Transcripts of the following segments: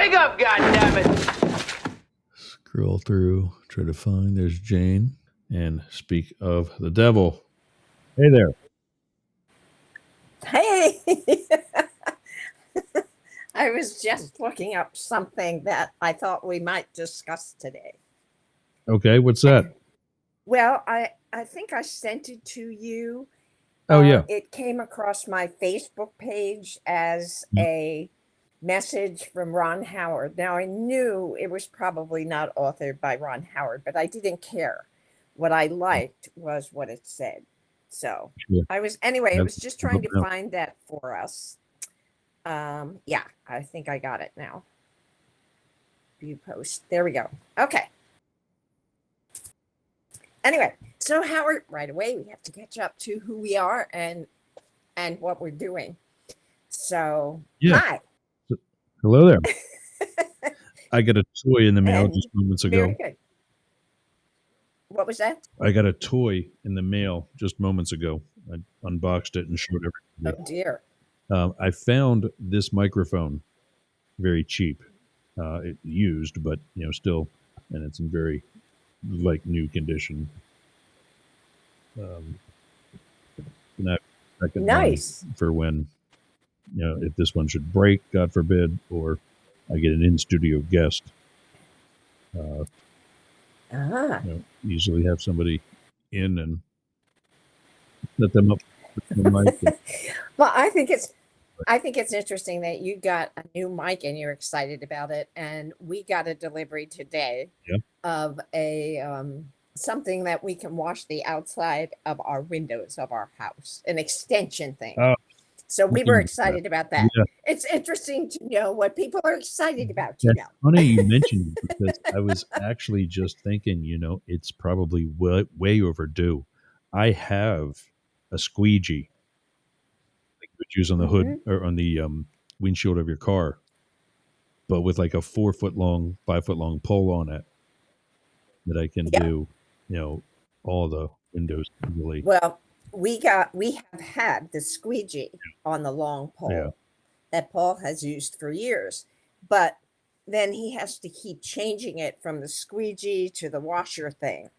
Wake up, goddammit! Scroll through, try to find. There's Jane. And speak of the devil. Hey there. Hey, I was just looking up something that I thought we might discuss today. Okay, what's that? Well, I think I sent it to you. Oh, yeah. It came across my Facebook page as a message from Ron Howard. Now, I knew it was probably not authored by Ron Howard, but I didn't care. What I liked was what it said. So I was just trying to find that for us. Yeah, I think I got it now. View post. There we go. Okay. Anyway, so Howard, right away, we have to catch up to who we are and what we're doing. So, hi. Hello there. I got a toy in the mail just moments ago. Very good. What was that? I got a toy in the mail just moments ago. I unboxed it and showed everybody. Oh, dear. I found this microphone very cheap. It used, but still, and it's in very new condition. Nice for when if this one should break, God forbid, or I get an in-studio guest. Usually have somebody in and set them up with the mic. Well, I think it's interesting that you got a new mic and you're excited about it. And we got a delivery today of a something that we can wash the outside of our windows of our house, an extension thing. So we were excited about that. Yeah. It's interesting to know what people are excited about. That's funny you mentioned it, because I was actually just thinking, it's probably way overdue. I have a squeegee that you would use on the hood or on the windshield of your car, but with like a 4-foot long, 5-foot long pole on it that I can do, all the windows easily. Well, we have had the squeegee on the long pole that Paul has used for years, but then he has to keep changing it from the squeegee to the washer thing,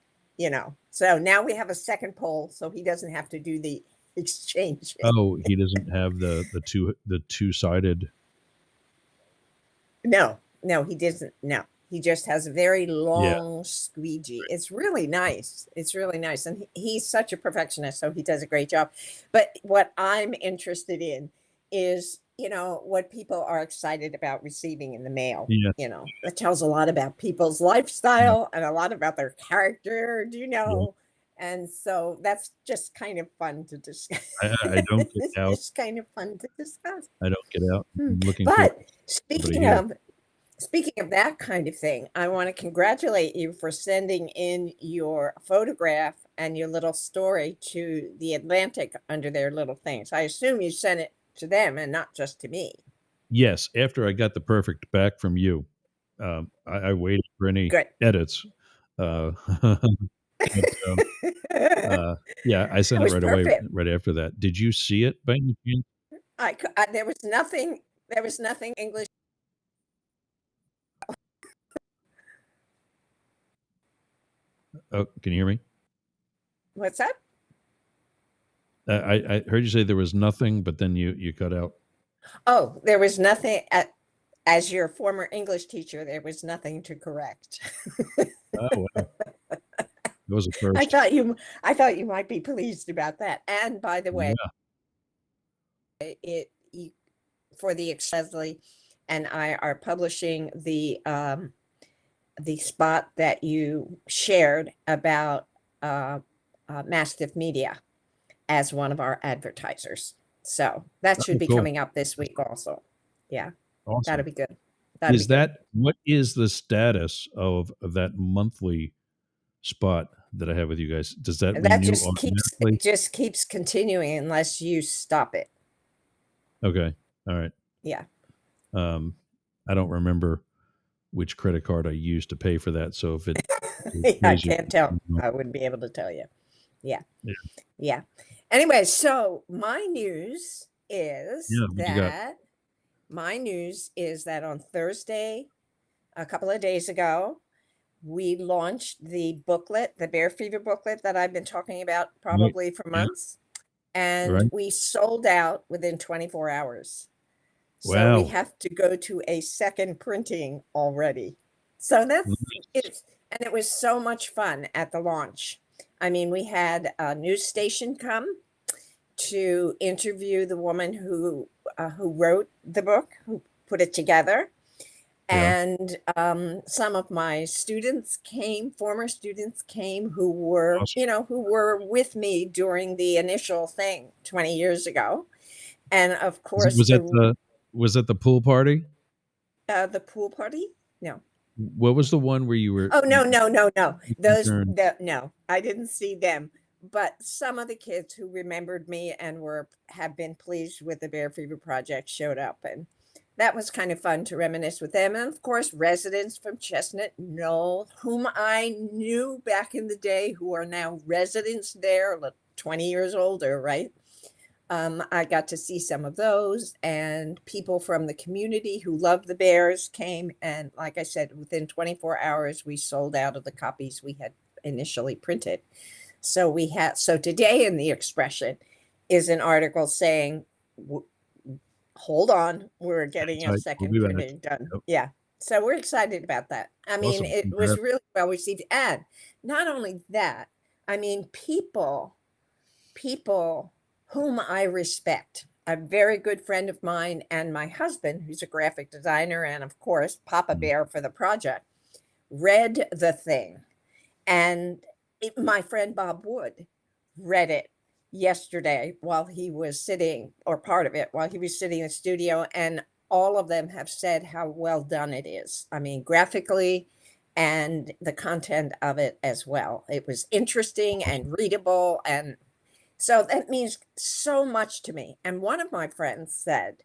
So now we have a second pole, so he doesn't have to do the exchange. Oh, he doesn't have the two-sided. No, he doesn't. No. He just has a very long squeegee. It's really nice. And he's such a perfectionist, so he does a great job. But what I'm interested in is, what people are excited about receiving in the mail. It tells a lot about people's lifestyle and a lot about their character, And so that's just kind of fun to discuss. I don't get out. It's kind of fun to discuss. I don't get out. I'm looking but Speaking of that kind of thing, I want to congratulate you for sending in your photograph and your little story to the Atlantic under their little things. I assume you sent it to them and not just to me. Yes, after I got the perfect back from you, I waited for any edits. But, I sent it right away, right after that. Did you see it by any chance? There was nothing English. Oh, can you hear me? What's that? I heard you say there was nothing, but then you cut out. Oh, there was nothing. As your former English teacher, there was nothing to correct. Oh, wow. That was a first. I thought you might be pleased about that. And by the way, for the Leslie and I are publishing the spot that you shared about Mastiff Media as one of our advertisers. So that should be coming up this week also. Yeah. Awesome. That'll be good. What is the status of that monthly spot that I have with you guys? Does that renew just keeps continuing unless you stop it. Okay. All right. Yeah. I don't remember which credit card I used to pay for that. So if it, I can't tell. I wouldn't be able to tell you. Yeah. Anyway, so my news is that my news is that on Thursday, a couple of days ago, we launched the booklet, the Bear Fever booklet that I've been talking about Right. probably for Yeah. months. And Right. we sold out within 24 hours. So we Wow. have to go to a second printing already. So that's Nice. and it was so much fun at the launch. I mean, we had a news station come to interview the woman who wrote the book, who put it together. Yeah. And some of my students came, former students came who were, Awesome. who were with me during the initial thing 20 years ago. And of course, Was it the pool party? the pool party? No. What was the one where you were Oh, no, no, no, no. concerned? No, I didn't see them. But some of the kids who remembered me and have been pleased with the Bear Fever Project showed up. And that was kind of fun to reminisce with them. And of course, residents from Chestnut Knoll, whom I knew back in the day, who are now residents there, 20 years older, right? I got to see some of those, and people from the community who love the Bears came. And like I said, within 24 hours, we sold out of the copies we had initially printed. So today in the Expression is an article saying, hold on, we're getting a We'll second be back. printing done. Yep. Yeah. So we're excited about that. I mean, Awesome. it was really well received. And not only that, I mean, people whom I respect. A very good friend of mine and my husband, who's a graphic designer and, of course, Papa Bear for the project, read the thing. And my friend Bob Wood read it yesterday while he was sitting, or part of it, while he was sitting in the studio. And all of them have said how well done it is. I mean, graphically and the content of it as well. It was interesting and readable, and so that means so much to me. And one of my friends said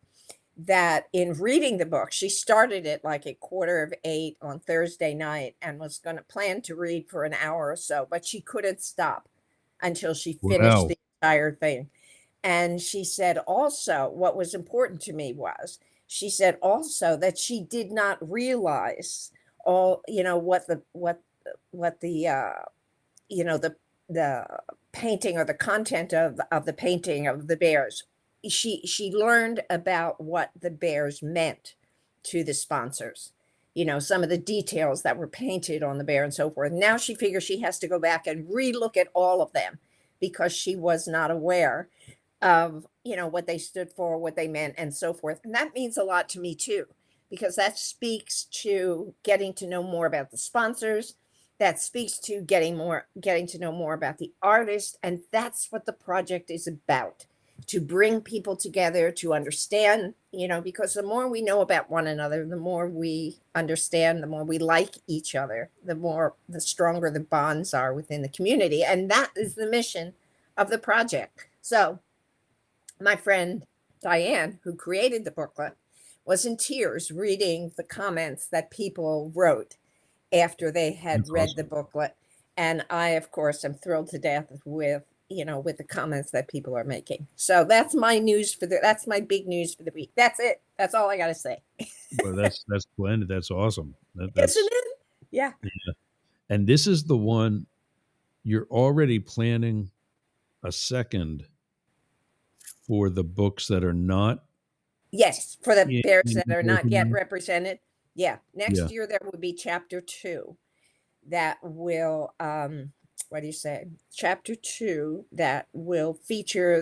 that in reading the book, she started it like at 7:45 on Thursday night and was going to plan to read for an hour or so, but she couldn't stop until she finished Wow. the entire thing. And she said also, what was important to me was, she said also that she did not realize all, what the the painting or the content of the painting of the bears. She learned about what the bears meant to the sponsors, some of the details that were painted on the bear and so forth. Now she figures she has to go back and relook at all of them because she was not aware of, what they stood for, what they meant, and so forth. And that means a lot to me too, because that speaks to getting to know more about the sponsors. That speaks to getting to know more about the artist. And that's what the project is about, to bring people together, to understand, because the more we know about one another, the more we understand, the more we like each other, the stronger the bonds are within the community. And that is the mission of the project. So my friend Diane, who created the booklet, was in tears reading the comments that people wrote after they had That's read awesome. the booklet. And I, of course, am thrilled to death with the comments that people are making. So that's my that's my big news for the week. That's it. That's all I got to say. Well, that's splendid. That's awesome. Isn't That's it? Yeah. And this is the one you're already planning a second for the books that are not Yes. For the in bears that are not yet Boyertown. represented. Yeah. Yeah. Next year, there will be chapter 2 that will, what do you say? Chapter 2 that will feature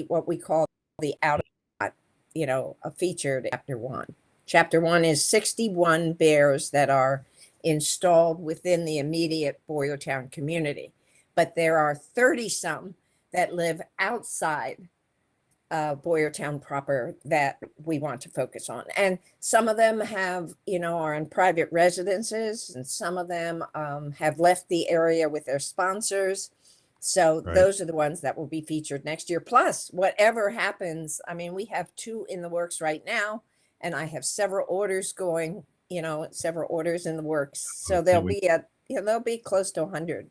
what we call the out of, a featured chapter 1. Chapter 1 is 61 bears that are installed within the immediate Boyertown community, but there are 30 some that live outside Boyertown proper that we want to focus on. And some of them are in private residences, and some of them have left the area with their sponsors. So Right. those are the ones that will be featured next year. Plus, whatever happens, I mean, we have 2 in the works right now, and I have several orders going, several orders in the works. So Can't wait. there'll be close to 100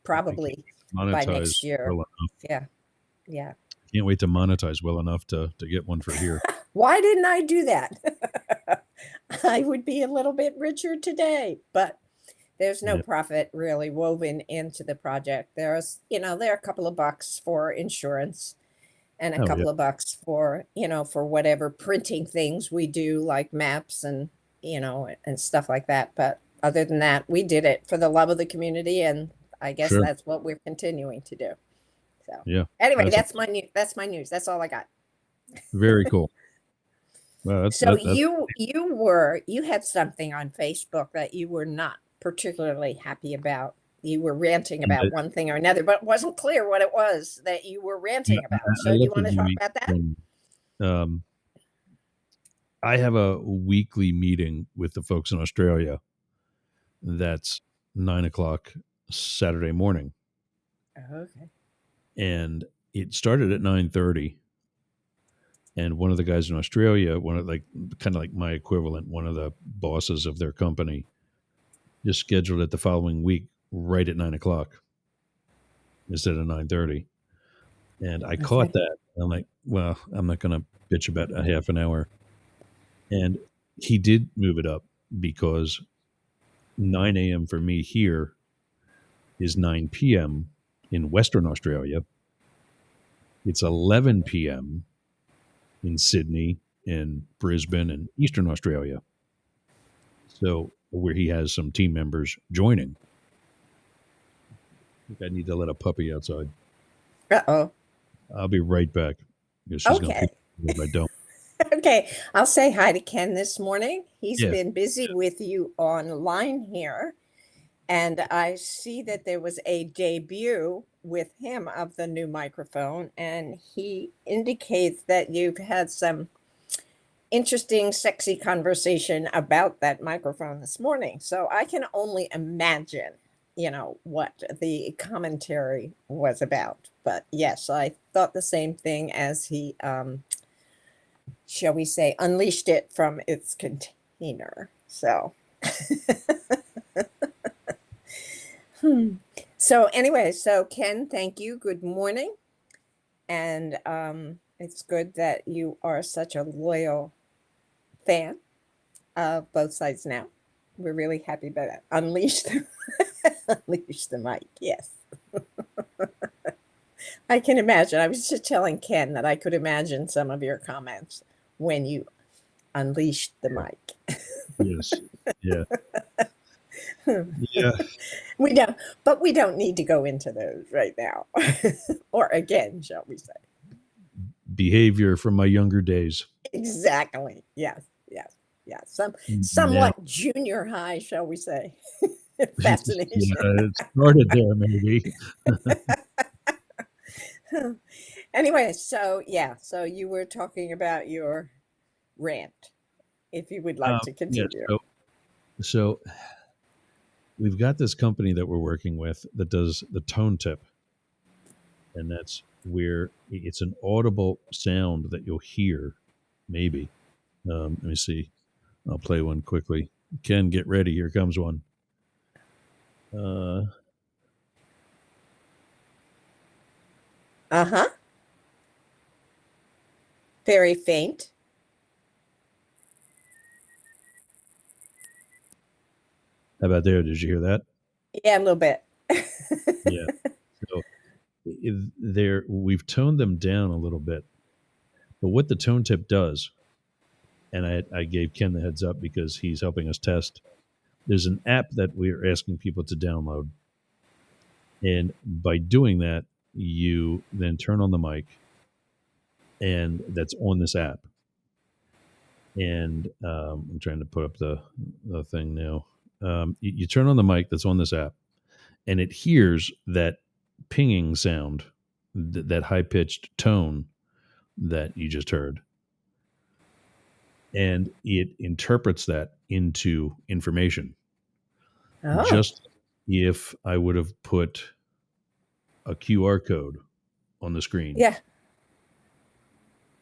probably by Monetize next year. well enough. Yeah. Yeah. Can't wait to monetize well enough to get one for here. Why didn't I do that? I would be a little bit richer today, but there's no Yeah. profit really woven into the project. There's, there are a couple of bucks for insurance and a Oh, yeah. couple of bucks for, for whatever printing things we do, like maps and, and stuff like that. But other than that, we did it for the love of the community, and I guess Sure. that's what we're continuing to do. So Yeah. anyway, that's my news. That's my news. That's all I got. Very cool. Well, So you had something on Facebook that you were not particularly happy about. You were ranting about one thing or another, but it wasn't clear what it was that you were ranting about. So you want to talk about that? I have a weekly meeting with the folks in Australia. That's 9:00 Saturday morning. Okay. And it started at 9:30. And one of the guys in Australia, kind of like my equivalent, one of the bosses of their company, just scheduled it the following week right at 9:00 instead of 9:30. And I caught that. I'm like, well, I'm not going to bitch about a half an hour. And he did move it up because 9 a.m. for me here is 9 p.m. in Western Australia. It's 11 p.m. in Sydney, in Brisbane, and Eastern Australia. So where he has some team members joining. I think I need to let a puppy outside. Uh-oh. I'll be right back. Because she's going to pick me if I don't. Okay. I'll say hi to Ken this morning. He's been busy with you online here. And I see that there was a debut with him of the new microphone. And he indicates that you've had some interesting, sexy conversation about that microphone this morning. So I can only imagine, what the commentary was about. But yes, I thought the same thing as he, shall we say, unleashed it from its container. So, So anyway, so Ken, thank you. Good morning. And it's good that you are such a loyal fan of both sides now. We're really happy about that. Unleash the mic. Yes. I can imagine. I was just telling Ken that I could imagine some of your comments when you unleashed the mic. Yes. Yeah. Yeah. We don't need to go into those right now. Or again, shall we say. Behavior from my younger days. Exactly. Yes. Somewhat junior high, shall we say. Fascination. It started there, maybe. Anyway, so you were talking about your rant, if you would like to continue. Yeah, so we've got this company that we're working with that does the tone tip. And that's where it's an audible sound that you'll hear, maybe. Let me see. I'll play one quickly. Ken, get ready. Here comes one. Very faint. How about there? Did you hear that? Yeah, a little bit. Yeah. So we've toned them down a little bit. But what the tone tip does, and I gave Ken the heads up because he's helping us test, there's an app that we're asking people to download. And by doing that, you then turn on the mic, and that's on this app. And I'm trying to put up the thing now. You turn on the mic that's on this app, and it hears that pinging sound, that high-pitched tone that you just heard. And it interprets that into information. Just if I would have put a QR code on the screen. Yeah.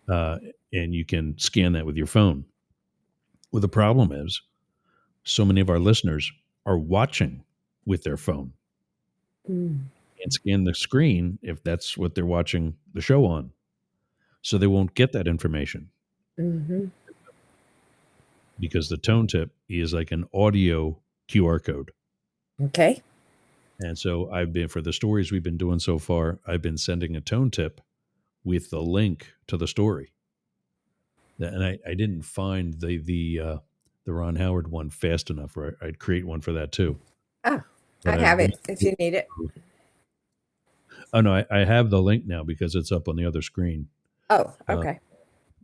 And you can scan that with your phone. Well, the problem is so many of our listeners are watching with their phone and scan the screen if that's what they're watching the show on. So they won't get that information Mm-hmm. because the tone tip is like an audio QR code. Okay. And so I've been, for the stories we've been doing so far, I've been sending a tone tip with the link to the story. And I didn't find the Ron Howard one fast enough, or I'd create one for that too. Oh, But I have it if you need it. Oh no, I have the link now because it's up on the other screen. Oh, okay.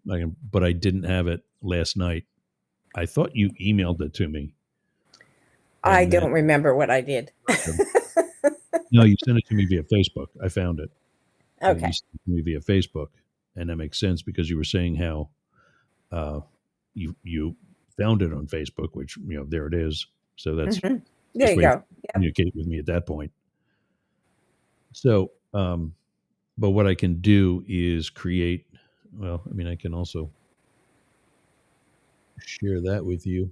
But I didn't have it last night. I thought you emailed it to me. I don't remember what I did. No, you sent it to me via Facebook. I found it. Okay. You sent it to me via Facebook, and that makes sense because you were saying how you found it on Facebook, which there it is. So that's Mm-hmm. There just you way to go. Yep. communicate with me at that point. So, but what I can do is create. Well, I mean, I can also share that with you.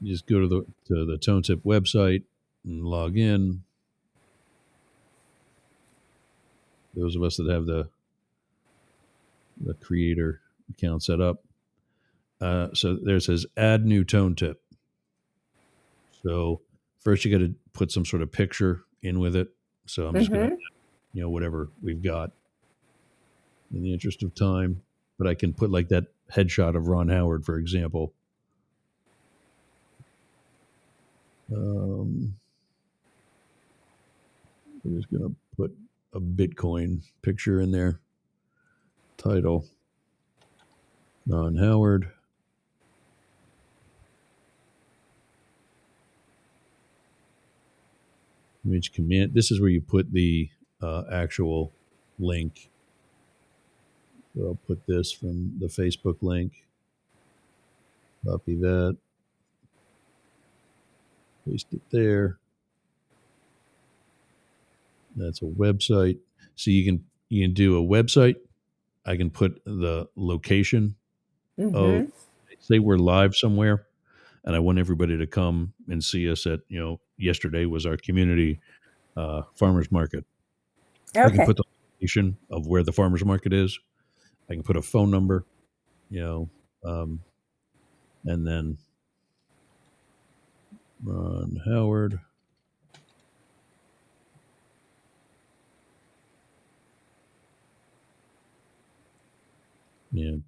You just go to the Tone Tip website and log in. Those of us that have the creator account set up. So there it says add new tone tip. So first you got to put some sort of picture in with it. So I'm just going to, whatever we've got in the interest of time. But I can put like that headshot of Ron Howard, for example. I'm just going to put a Bitcoin picture in there. Title, Ron Howard. Image command. This is where you put the actual link. So I'll put this from the Facebook link. Copy that. Paste it there. That's a website. So you can do a website. I can put the location of, say we're live somewhere, and I want everybody to come and see us at, yesterday was our community farmers market. Okay. I can put the location of where the farmers market is. I can put a phone number, and then Ron Howard.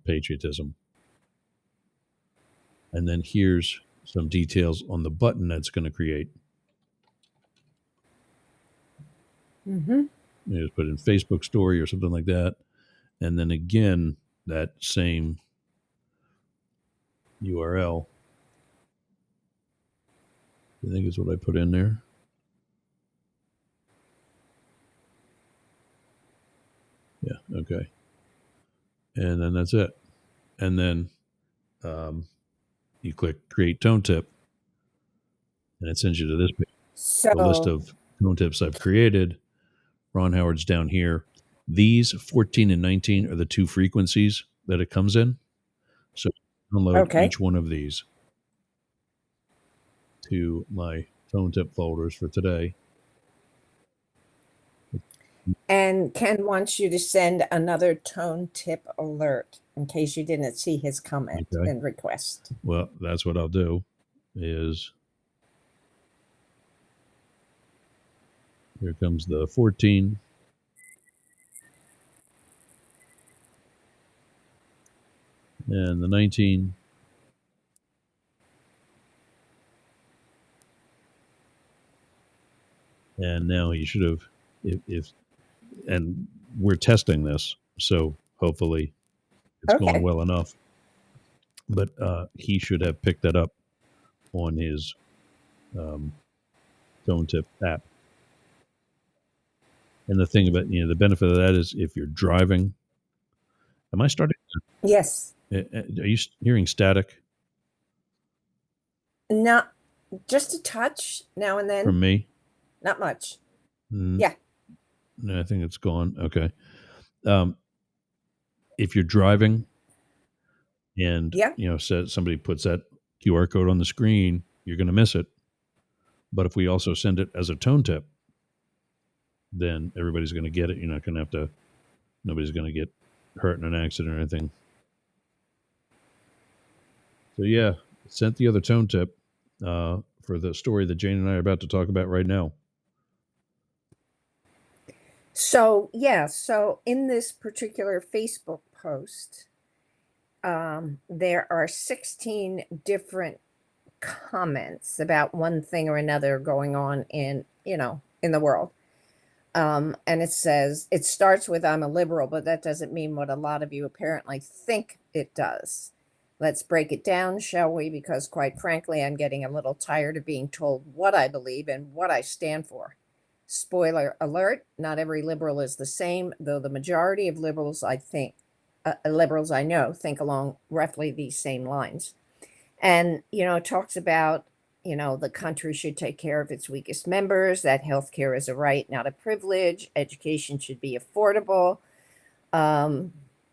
Patriotism. And then here's some details on the button that's going to create. You just put in Facebook story or something like that. And then again, that same URL, I think is what I put in there. Yeah, okay. And then that's it. And then you click create tone tip, and it sends you to this page. So the list of tone tips I've created. Ron Howard's down here. These 14 and 19 are the two frequencies that it comes in. So download each one of these to my tone tip folders for today. And Ken wants you to send another tone tip alert in case you didn't see his comment and request. Well, that's what I'll do is here comes the 14. And the 19. And now you should have, if and we're testing this, so hopefully it's going well enough. But he should have picked that up on his tone tip app. And the thing about, the benefit of that is if you're driving. Am I starting? Yes. Are you hearing static? Not just a touch now and then. From me? Not much. Yeah. No, I think it's gone. Okay. If you're driving and, somebody puts that QR code on the screen, you're going to miss it. But if we also send it as a tone tip, then everybody's going to get it. You're not going to have to. Nobody's going to get hurt in an accident or anything. So yeah, sent the other tone tip for the story that Jane and I are about to talk about right now. So yeah, so in this particular Facebook post, there are 16 different comments about one thing or another going on in the world. And it says, it starts with, "I'm a liberal," but that doesn't mean what a lot of you apparently think it does. Let's break it down, shall we? Because quite frankly, I'm getting a little tired of being told what I believe and what I stand for. Spoiler alert, not every liberal is the same, though the majority of liberals I know think along roughly these same lines. And, it talks about, the country should take care of its weakest members, that healthcare is a right, not a privilege, education should be affordable.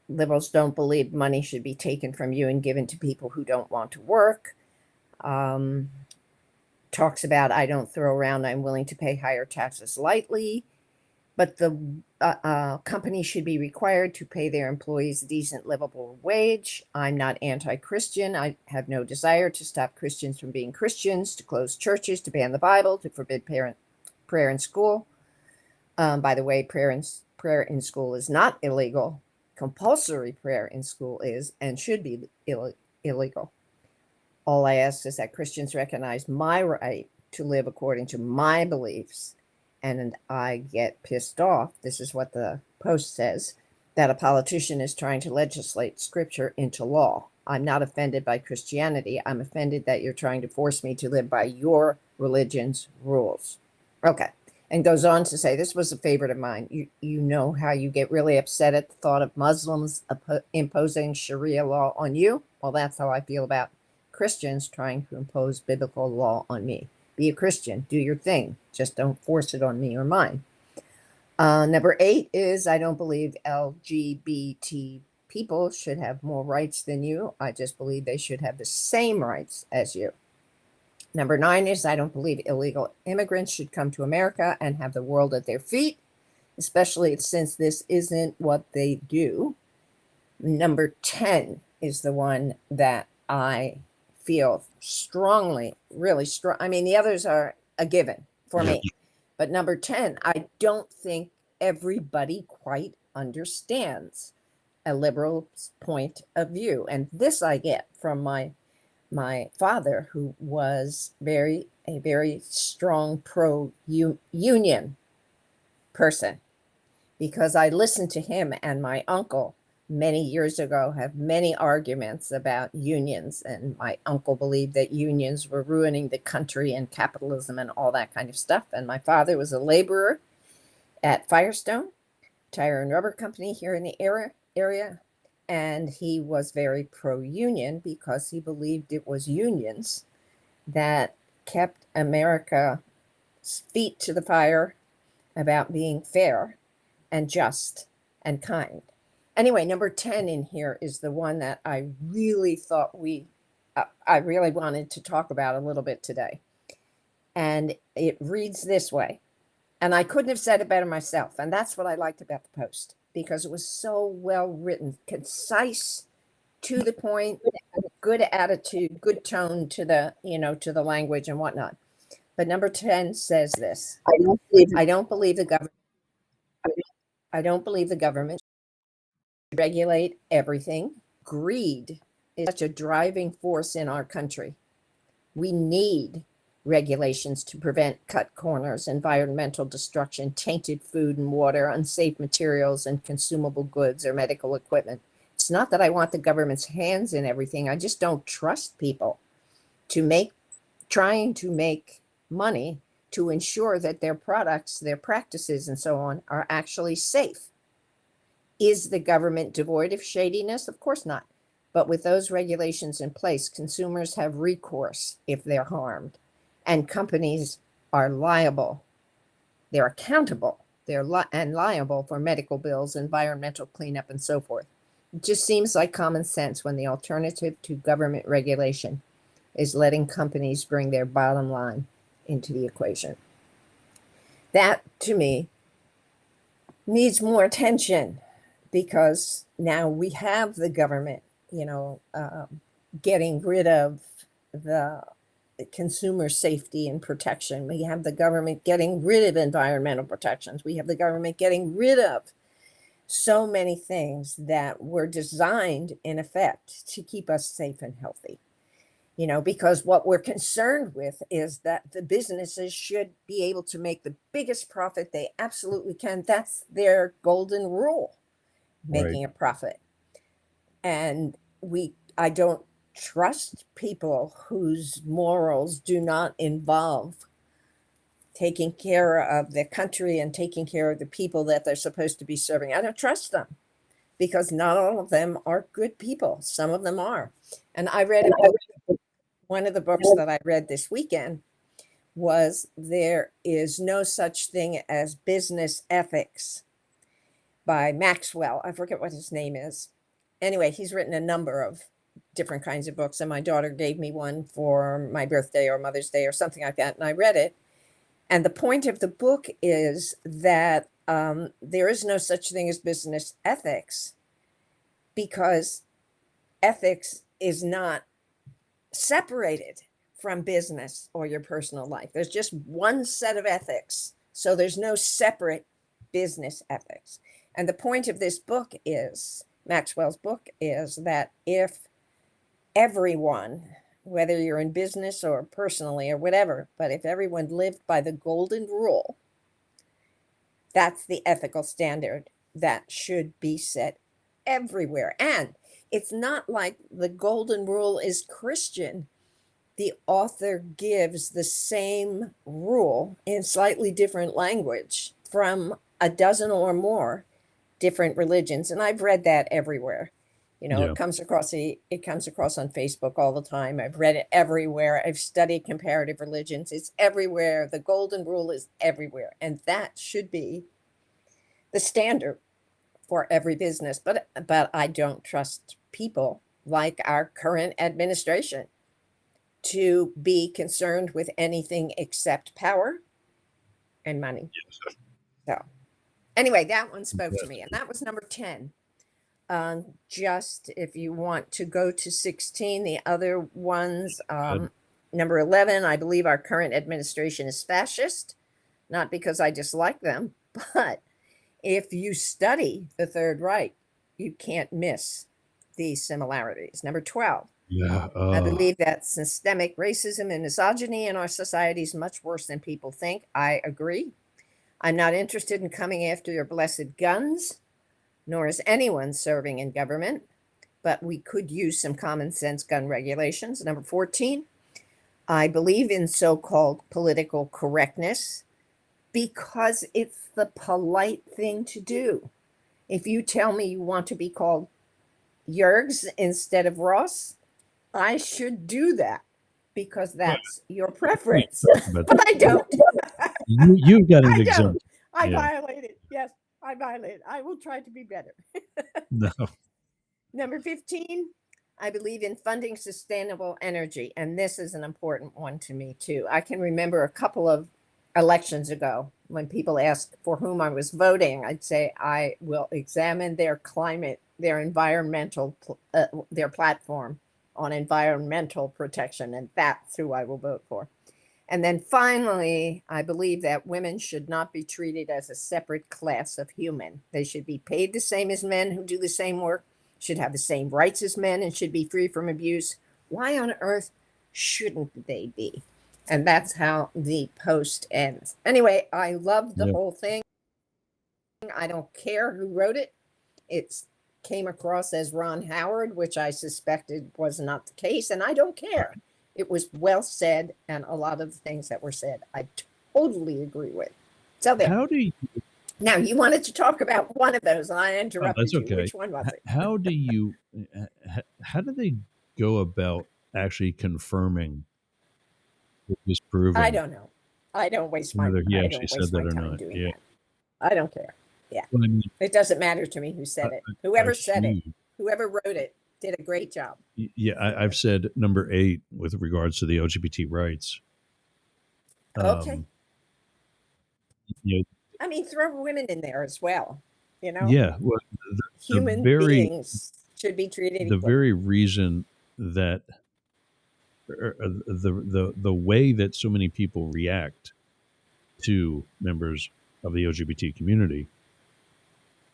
Liberals don't believe money should be taken from you and given to people who don't want to work. Talks about, I don't throw around, I'm willing to pay higher taxes lightly, but the company should be required to pay their employees a decent, livable wage. I'm not anti-Christian. I have no desire to stop Christians from being Christians, to close churches, to ban the Bible, to forbid prayer in school. By the way, prayer in school is not illegal. Compulsory prayer in school is and should be illegal. All I ask is that Christians recognize my right to live according to my beliefs. And I get pissed off. This is what the post says, that a politician is trying to legislate scripture into law. I'm not offended by Christianity. I'm offended that you're trying to force me to live by your religion's rules. Okay. And goes on to say, this was a favorite of mine. You know how you get really upset at the thought of Muslims imposing Sharia law on you? Well, that's how I feel about Christians trying to impose biblical law on me. Be a Christian, do your thing. Just don't force it on me or mine. Number 8 is, I don't believe LGBT people should have more rights than you. I just believe they should have the same rights as you. Number 9 is, I don't believe illegal immigrants should come to America and have the world at their feet, especially since this isn't what they do. Number 10 is the one that I feel strongly, really strong. I mean, the others are a given for me. But number 10, I don't think everybody quite understands a liberal's point of view. And this I get from my father, who was a very strong pro-union person, because I listened to him and my uncle many years ago have many arguments about unions, and my uncle believed that unions were ruining the country and capitalism and all that kind of stuff. And my father was a laborer at Firestone Tire and Rubber Company here in the area, and he was very pro-union because he believed it was unions that kept America's feet to the fire about being fair and just and kind. Anyway, number 10 in here is the one that I really thought I really wanted to talk about a little bit today. And it reads this way. And I couldn't have said it better myself. And that's what I liked about the post, because it was so well written, concise, to the point, good attitude, good tone to the language and whatnot. But number 10 says this: I don't believe the government should regulate everything. Greed is such a driving force in our country. We need regulations to prevent cut corners, environmental destruction, tainted food and water, unsafe materials and consumable goods or medical equipment. It's not that I want the government's hands in everything. I just don't trust people trying to make money to ensure that their products, their practices, and so on are actually safe. Is the government devoid of shadiness? Of course not. But with those regulations in place, consumers have recourse if they're harmed, and companies are liable. They're accountable. They're liable for medical bills, environmental cleanup, and so forth. It just seems like common sense when the alternative to government regulation is letting companies bring their bottom line into the equation. That, to me, needs more attention because now we have the government, getting rid of the consumer safety and protection. We have the government getting rid of environmental protections. We have the government getting rid of so many things that were designed, in effect, to keep us safe and healthy. Because what we're concerned with is that the businesses should be able to make the biggest profit they absolutely can. That's their golden rule, making a profit. And I don't trust people whose morals do not involve taking care of the country and taking care of the people that they're supposed to be serving. I don't trust them because not all of them are good people. Some of them are. And I read a book. One of the books that I read this weekend was There Is No Such Thing as Business Ethics by Maxwell. I forget what his name is. Anyway, he's written a number of different kinds of books, and my daughter gave me one for my birthday or Mother's Day or something like that, and I read it. And the point of the book is that there is no such thing as business ethics because ethics is not separated from business or your personal life. There's just one set of ethics. So there's no separate business ethics. And the point of this book is, Maxwell's book is that if everyone, whether you're in business or personally or whatever, but if everyone lived by the golden rule, that's the ethical standard that should be set everywhere. And it's not like the golden rule is Christian. The author gives the same rule in slightly different language from a dozen or more different religions. And I've read that everywhere. It comes across on Facebook all the time. I've read it everywhere. I've studied comparative religions. It's everywhere. The golden rule is everywhere. And that should be the standard for every business. But I don't trust people like our current administration to be concerned with anything except power and money. So anyway, that one spoke to me, and that was number 10. Just if you want to go to 16, the other ones, number 11, I believe our current administration is fascist, not because I dislike them, but if you study the Third Reich, you can't miss these similarities. Number 12, I believe that systemic racism and misogyny in our society is much worse than people think. I agree. I'm not interested in coming after your blessed guns, nor is anyone serving in government, but we could use some common sense gun regulations. Number 14, I believe in so-called political correctness because it's the polite thing to do. If you tell me you want to be called Yergz instead of Ross, I should do that because that's your preference. But I don't. You've got an I example. don't. I violated. Yes, I violated. I will try to be better. No. Number 15, I believe in funding sustainable energy. And this is an important one to me, too. I can remember a couple of elections ago when people asked for whom I was voting. I'd say I will examine their climate, their environmental, their platform on environmental protection. And that's who I will vote for. And then finally, I believe that women should not be treated as a separate class of human. They should be paid the same as men who do the same work, should have the same rights as men, and should be free from abuse. Why on earth shouldn't they be? And that's how the post ends. Anyway, I love the whole thing. I don't care who wrote it. It came across as Ron Howard, which I suspected was not the case, and I don't care. It was well said, and a lot of the things that were said, I totally agree with. So there. How do you? Now, you wanted to talk about one of those, and I interrupted that's okay. you. Which one was it? How do you? How do they go about actually confirming or disproving? I don't know. I don't waste my time. I don't waste my time doing that. I don't care. Yeah, well, I mean, it doesn't matter to me who said it. Whoever said it, whoever wrote it, did a great job. Yeah, I've said number 8 with regards to the LGBT rights. Okay. I mean, throw women in there as well. You know, Yeah, well, human very beings should be treated the equally. very reason that the way that so many people react to members of the LGBT community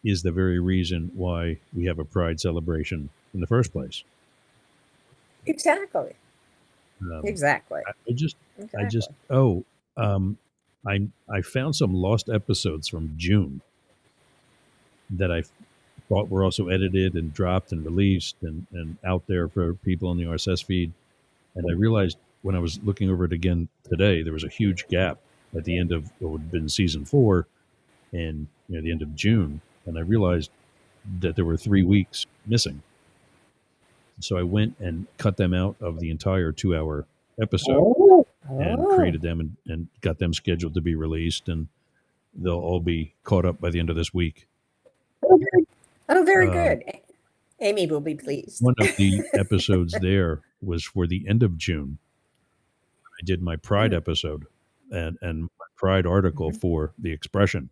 is the very reason why we have a pride celebration in the first place. Exactly. Um, Exactly. I just Exactly. um, I found some lost episodes from June that I thought were also edited and dropped and released and out there for people on the RSS feed. And I realized when I was looking over it again today, there was a huge gap at the end of what would have been season 4 and the end of June. And I realized that there were 3 weeks missing. So I went and cut them out of the entire 2 hour episode and Oh, created them and got them scheduled to be released. And they'll all be caught up by the end of this week. oh, very Um, good. Amy will be pleased. one of the episodes there was for the end of June. I did my Pride episode and my Pride article Mhm. for the Expression,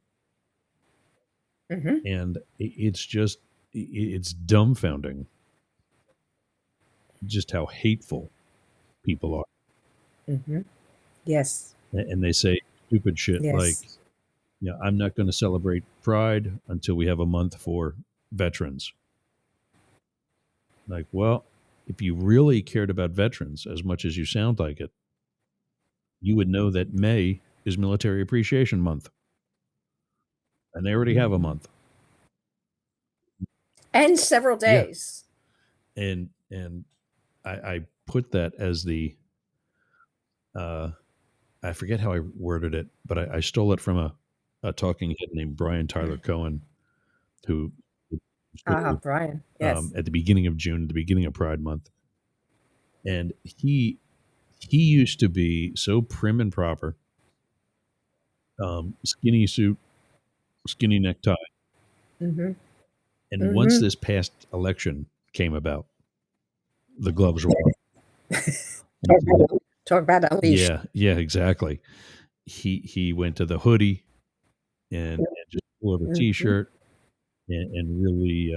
Mm-hmm. and it's just it's dumbfounding just how hateful people are, Mm-hmm. Yes. and they say stupid shit like, Yes. "Yeah, I'm not going to celebrate Pride until we have a month for veterans." Like, well, if you really cared about veterans as much as you sound like it, you would know that May is Military Appreciation Month, and they already have a Mhm. month. And several Yeah, days. and I put that as the uh, I forget how I worded it, but I stole it from a talking head named Brian Tyler Cohen, who Brian. Yes. at the beginning of June, the beginning of Pride Month, and he used to be so prim and proper, skinny suit, skinny necktie, Mm-hmm. and once Mm-hmm. this past election came about, the gloves were off. Talk about unleashed. Yeah, exactly. He went to the hoodie and just pull over Mm-hmm. t-shirt and really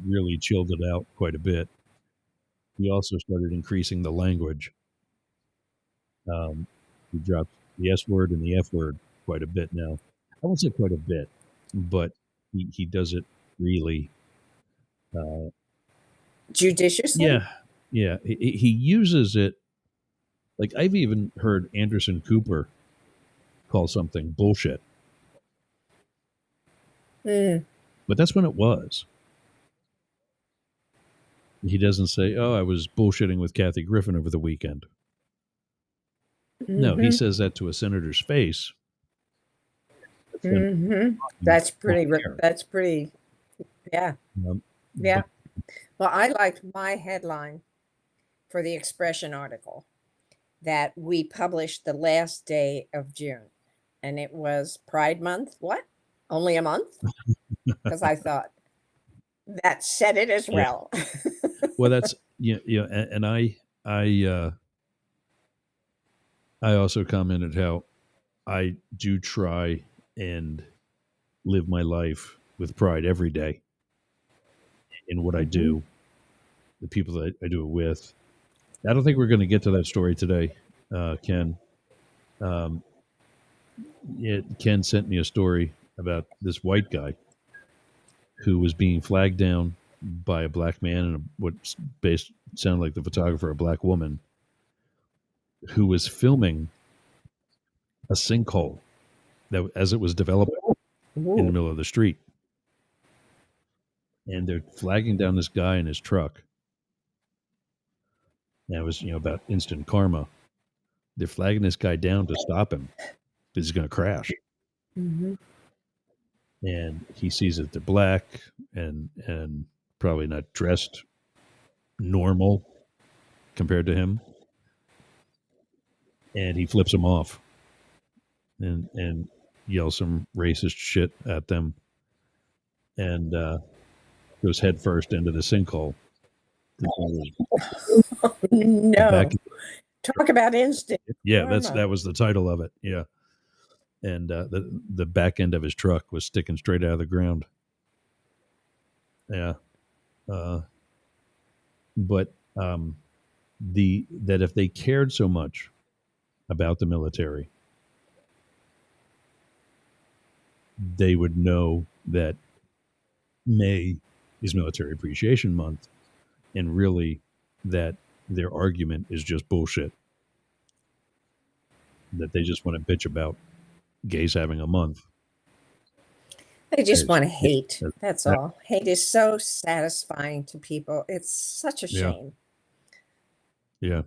really chilled it out quite a bit. He also started increasing the language. He dropped the S word and the F word quite a bit now. I won't say quite a bit, but he does it really. Uh, Judiciously. yeah, yeah. He uses it like I've even heard Anderson Cooper call something bullshit, Mm. but that's when it was. He doesn't say, "Oh, I was bullshitting with Kathy Griffin over the weekend." No, he Mm-hmm. says that to a senator's face. That's when Mm-hmm. you don't care. That's pretty. Yeah. But Yeah. Well, I liked my headline for the Expression article that we published the last day of June, and it was Pride Month. What? Only a month? Because I thought that said it as yeah, well. well, that's and I also commented how I do try and live my life with pride every day in what I Mm-hmm. do, the people that I do it with. I don't think we're going to get to that story today, Ken. Um, Ken sent me a story about this white guy who was being flagged down by a black man and what based sounded like the photographer, a black woman, who was filming a sinkhole that as it was developing in the Ooh. middle of the street, and they're flagging down this guy in his truck. And it was about instant karma. They're flagging this guy down to stop him because he's going to crash. Mm-hmm. And he sees that they're black and probably not dressed normal compared to him, and he flips them off and yells some racist shit at them and goes headfirst into the sinkhole. Back, No. Talk about instant yeah, karma. that was the title of it. Yeah, and the back end of his truck was sticking straight out of the ground. Yeah, but that if they cared so much about the military, they would know that May is Military Appreciation Month, and really that their argument is just bullshit. That they just want to bitch about gays having a month. They just It's- want to hate. it's- That's all. Hate is so satisfying to people. It's such a Yeah. shame. Yeah,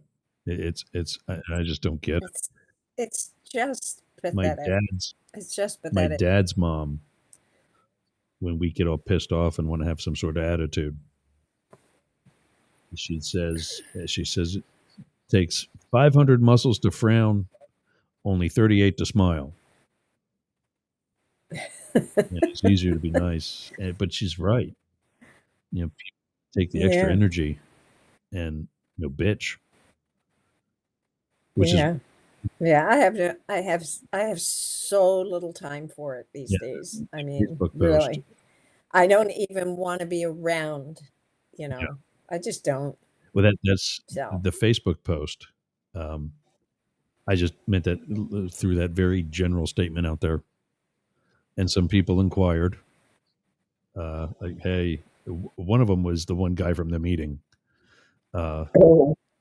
I just don't get it. It's just My pathetic. It's just my pathetic. dad's mom, when we get all pissed off and want to have some sort of attitude, she says it takes 500 muscles to frown, only 38 to smile. It's easier to be nice, but she's right. People take the extra Yeah. energy and bitch, which is Yeah. I have so little time for it these days. I mean, Facebook post. really, I don't even want to be around. I just don't. Well, that's So. the Facebook post. I just meant that through that very general statement out there. And some people inquired, like, hey, one of them was the one guy from the meeting. He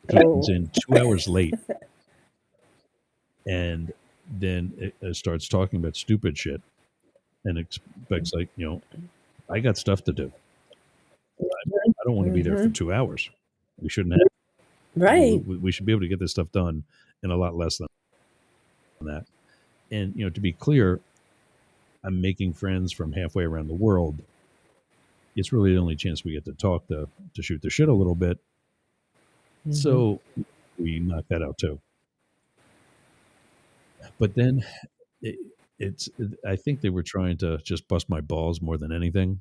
comes in 2 hours late and then it starts talking about stupid shit and expects, like, I got stuff to do. I don't want to be there for 2 hours. We shouldn't have. Right. We should be able to get this stuff done in a lot less than that. And, to be clear, I'm making friends from halfway around the world. It's really the only chance we get to talk, to shoot the shit a little bit. Mm-hmm. So we knock that out too. But then I think they were trying to just bust my balls more than anything.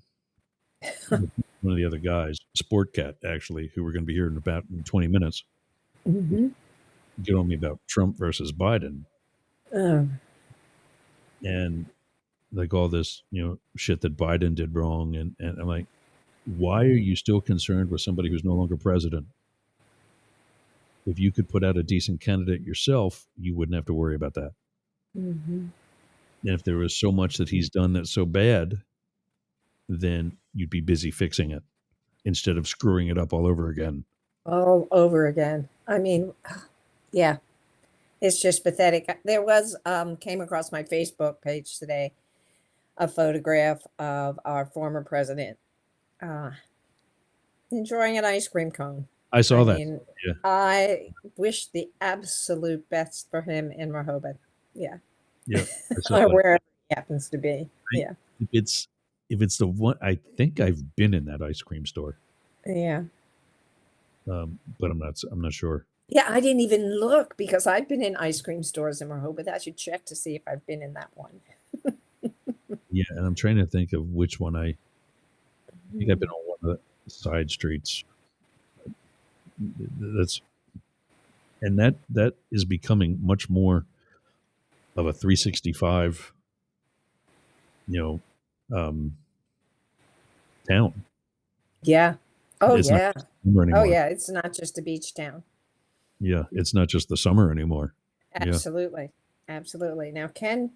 One of the other guys, Sport Cat, actually, who we're going to be hearing about in 20 minutes, get on me about Trump versus Biden. And like all this, shit that Biden did wrong. And I'm like, why are you still concerned with somebody who's no longer president? If you could put out a decent candidate yourself, you wouldn't have to worry about that. And if there was so much that he's done that's so bad, then you'd be busy fixing it instead of screwing it up all over again. All over again. I mean, yeah, it's just pathetic. There was, came across my Facebook page today, a photograph of our former president enjoying an ice cream cone. I saw that. Yeah. I wish the absolute best for him in Rehoboth. Yeah. Yeah. Or wherever he happens to be. Yeah. If it's the one, I think I've been in that ice cream store. Yeah. But I'm not sure. Yeah, I didn't even look because I've been in ice cream stores in Rehoboth. I should check to see if I've been in that one. Yeah, and I'm trying to think of which one I think I've been on one of the side streets. That is becoming much more of a 365, town. Yeah. Oh, it's yeah. Oh, yeah. It's not just a beach town. Yeah. It's not just the summer anymore. Absolutely. Yeah. Absolutely. Now, Ken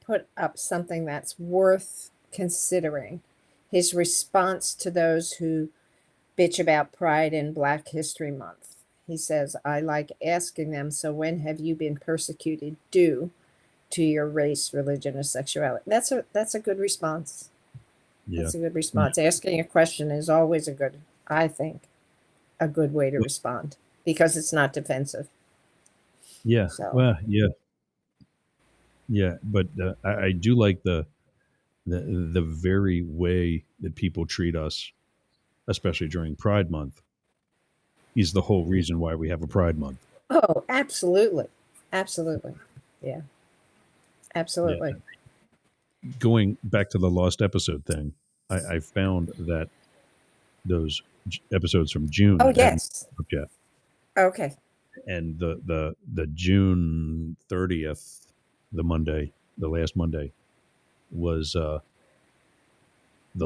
put up something that's worth considering. His response to those who bitch about Pride and Black History Month. He says, I like asking them, so when have you been persecuted due to your race, religion, or sexuality? That's a good response. Yeah. That's a good response. Asking a question is always I think, a good way to respond because it's not defensive. Yeah. So. Well, yeah. Yeah. But I do like the very way that people treat us, especially during Pride Month, is the whole reason why we have a Pride Month. Oh, absolutely. Absolutely. Yeah. Absolutely. Yeah. Going back to the lost episode thing, I found that those episodes from June. Oh, yes. Yet. Okay. And the June 30th, the Monday, the last Monday, was the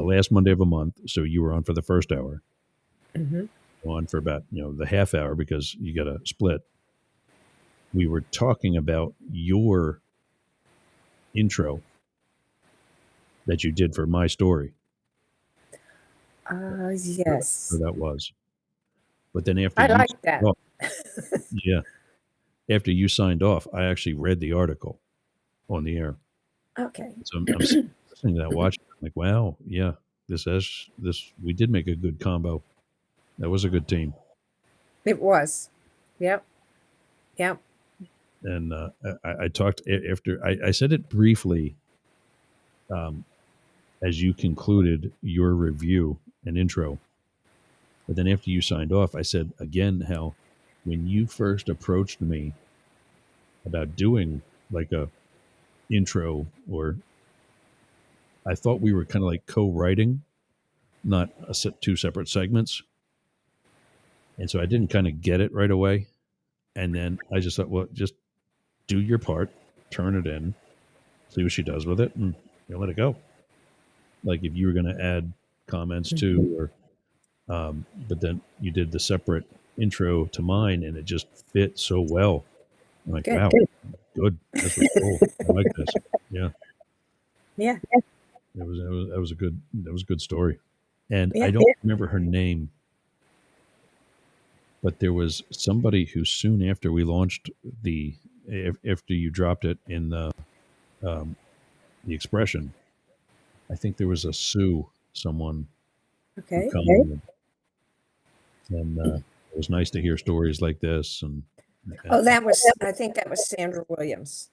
last Monday of a month. So you were on for the first hour, Mhm. on for about the half hour because you got to split. We were talking about your intro that you did for my story. Yes. Where that was. But then after I you like signed that. off, yeah, after you signed off, I actually read the article on the air. Okay. So I'm listening to that, watching. I'm like, wow, yeah, this. We did make a good combo. That was a good team. It was. Yep. Yep. And I talked after I said it briefly as you concluded your review and intro. But then after you signed off, I said again how when you first approached me about doing like a intro, or I thought we were kind of like co-writing, not two separate segments. And so I didn't kind of get it right away. And then I just thought, well, just do your part, turn it in, see what she does with it, and let it go. Like if you were going to add comments too, or but then you did the separate intro to mine, and it just fit so well. I'm like, Good. wow, good. That's really cool. I like this. Yeah, Yeah. that was a good story. And Yeah. I don't remember her name, but there was somebody who soon after we launched after you dropped it in um, the expression, I think there was a Sue, someone who Okay. commented, and it was nice to hear stories like this. And Oh, I think that was Sandra Williams.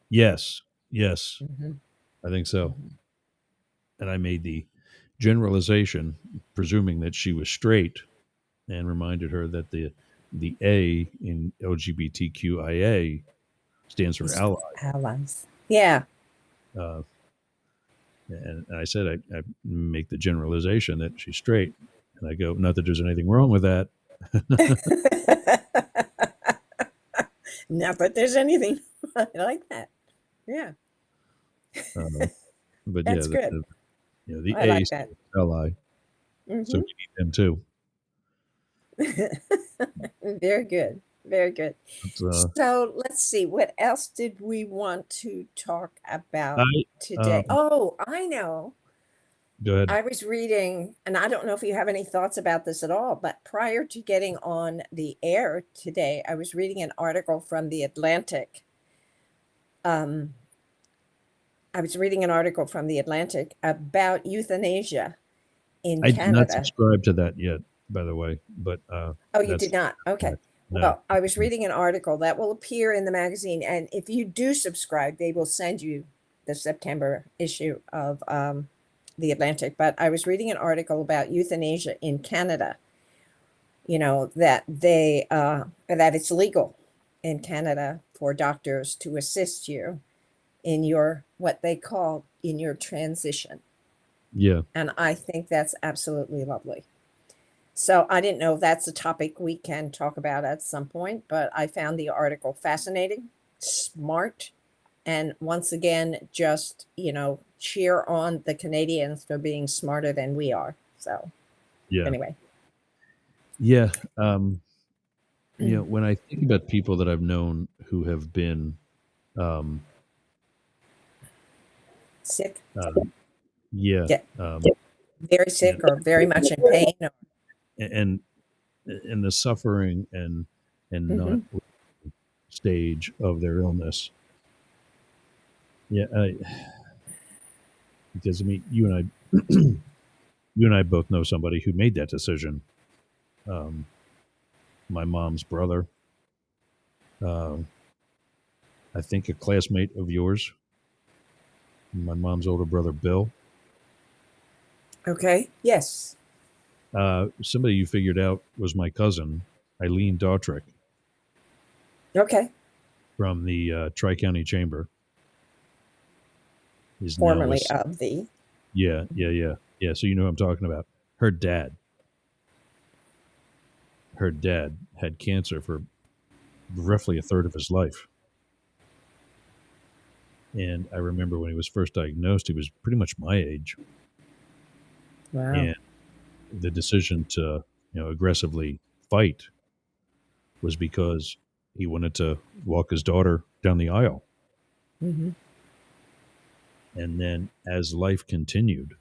yes, yes, Mm-hmm. I think so. Mm-hmm. And I made the generalization, presuming that she was straight, and reminded her that the A in LGBTQIA stands for It's ally. allies. Yeah. Uh, and I said I make the generalization that she's straight, and I go, not that there's anything wrong with that. Not that there's anything I like that. Yeah. Uh, but yeah, That's good. the I A like that. stands for ally, so Mm-hmm. we need them too. Very good. Very good. But, So let's see. What else did we want to talk I about today? Oh, I know. go ahead. I was reading, and I don't know if you have any thoughts about this at all, but prior to getting on the air today, I was reading an article from The Atlantic. Um, I was reading an article from The Atlantic about euthanasia in I did not Canada. subscribe to that yet, by the way, but Oh, you that's did not? Okay. no. Well, I was reading an article that will appear in the magazine, and if you do subscribe, they will send you the September issue of The Atlantic. But I was reading an article about euthanasia in Canada. That that it's legal in Canada for doctors to assist you in what they call in your transition. Yeah, And I think that's absolutely lovely. So I didn't know if that's a topic we can talk about at some point, but I found the article fascinating, smart, and once again, just, cheer on the Canadians for being smarter than we are. So yeah, anyway. yeah. When I think about people that I've known who have been, um, Sick, uh, yeah, get um, very you know, sick or very much in pain. and the suffering and not Mhm. stage of their illness. Yeah, because I mean, you and I both know somebody who made that decision. Um, my mom's brother, uh, I think a classmate of yours, my mom's older brother, Bill. Okay. Yes. Somebody you figured out was my cousin, Eileen Dautrick, Okay. from the Tri County Chamber. Is now Formerly of the. yeah. So you know who I'm talking about. Her dad. Her dad had cancer for roughly a third of his life. And I remember when he was first diagnosed, he was pretty much my age. Wow. And the decision to, aggressively fight was because he wanted to walk his daughter down the aisle. Hmm. And then as life continued,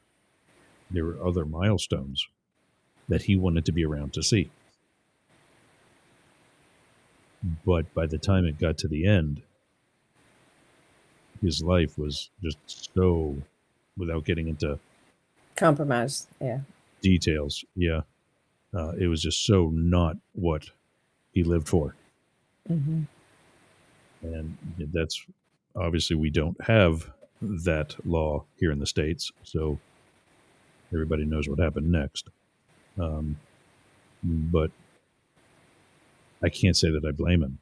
there were other milestones that he wanted to be around to see. But by the time it got to the end, his life was just so, without getting into Compromise. Yeah. details, yeah, it was just so not what he lived for. Hmm. And that's obviously we don't have that law here in the States. So everybody knows what happened next. Um, but I can't say that I blame him.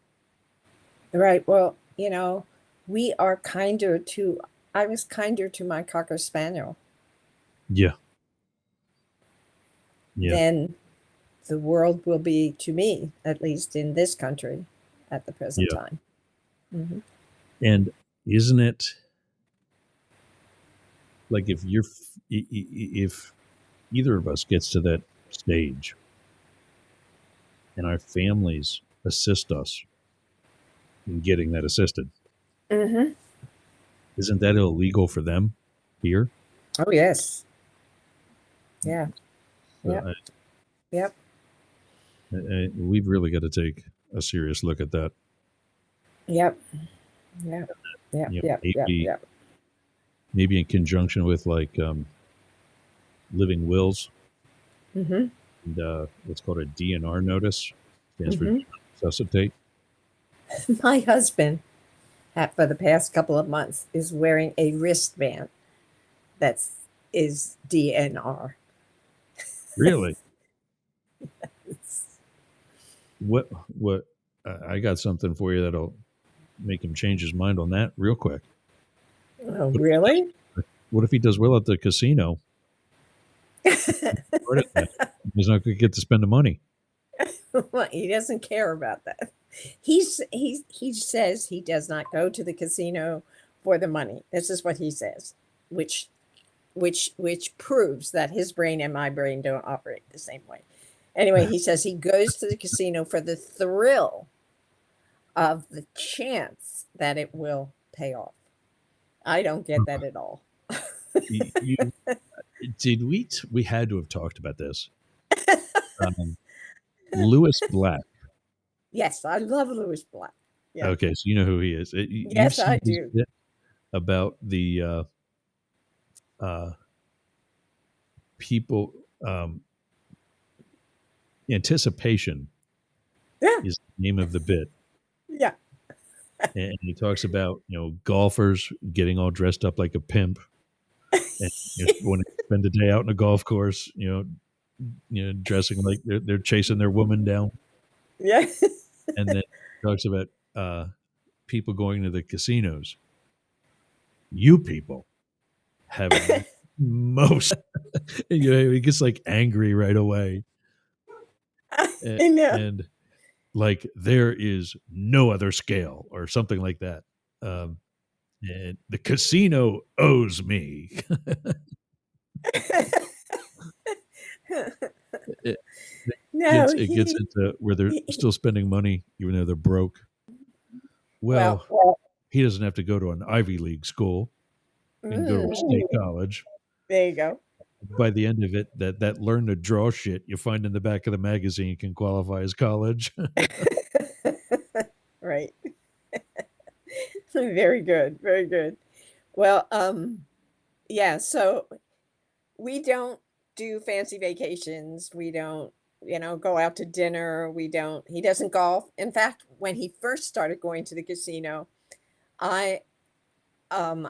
Right. Well, we are kinder to, I was kinder to my Cocker Spaniel Yeah. Yeah. than the world will be to me, at least in this country at the present Yeah. time. Hmm. And isn't it like if either of us gets to that stage and our families assist us in getting that assisted, Hmm. isn't that illegal for them here? Oh, yes. Yeah. So Yep. Yep. we've really got to take a serious look at that. Yep. Yep. Yep. Yep. Yep. Maybe Yep. maybe in conjunction with like living wills Hmm. and what's called a DNR notice, stands for Hmm. resuscitate. My husband, for the past couple of months, is wearing a wristband that's is DNR. Really? What? I got something for you that'll make him change his mind on that real quick. Oh, What if he really? what if he does well at the casino? Part of that, he's not going to get to spend the money. Well, he doesn't care about that. He says he does not go to the casino for the money. This is what he says, which which proves that his brain and my brain don't operate the same way. Anyway, he says he goes to the casino for the thrill of the chance that it will pay off. I don't get that at all. You did we had to have talked about this. Um, Lewis Black. Yes, I love Louis Black. Yeah. Okay, so you know who he is. You've Yes, I seen his do. bit about the uh, people. Anticipation Yeah. is the name of the bit, Yeah. and he talks about golfers getting all dressed up like a pimp and want to spend the day out in a golf course. Dressing like they're chasing their woman down, Yeah. and then he talks about people going to the casinos. You people have most. He gets like angry right away, and, I know. and like there is no other scale or something like that. Um, and the casino owes me. it, No, it gets into where they're still spending money even though they're broke. well, Well, he doesn't have to go to an Ivy League school and go to a state college. there you go. By the end of it, that learn to draw shit you find in the back of the magazine can qualify as college. Right. Very good. Very good. Well, yeah, so we don't do fancy vacations. We don't, go out to dinner. He doesn't golf. In fact, when he first started going to the casino, I, um,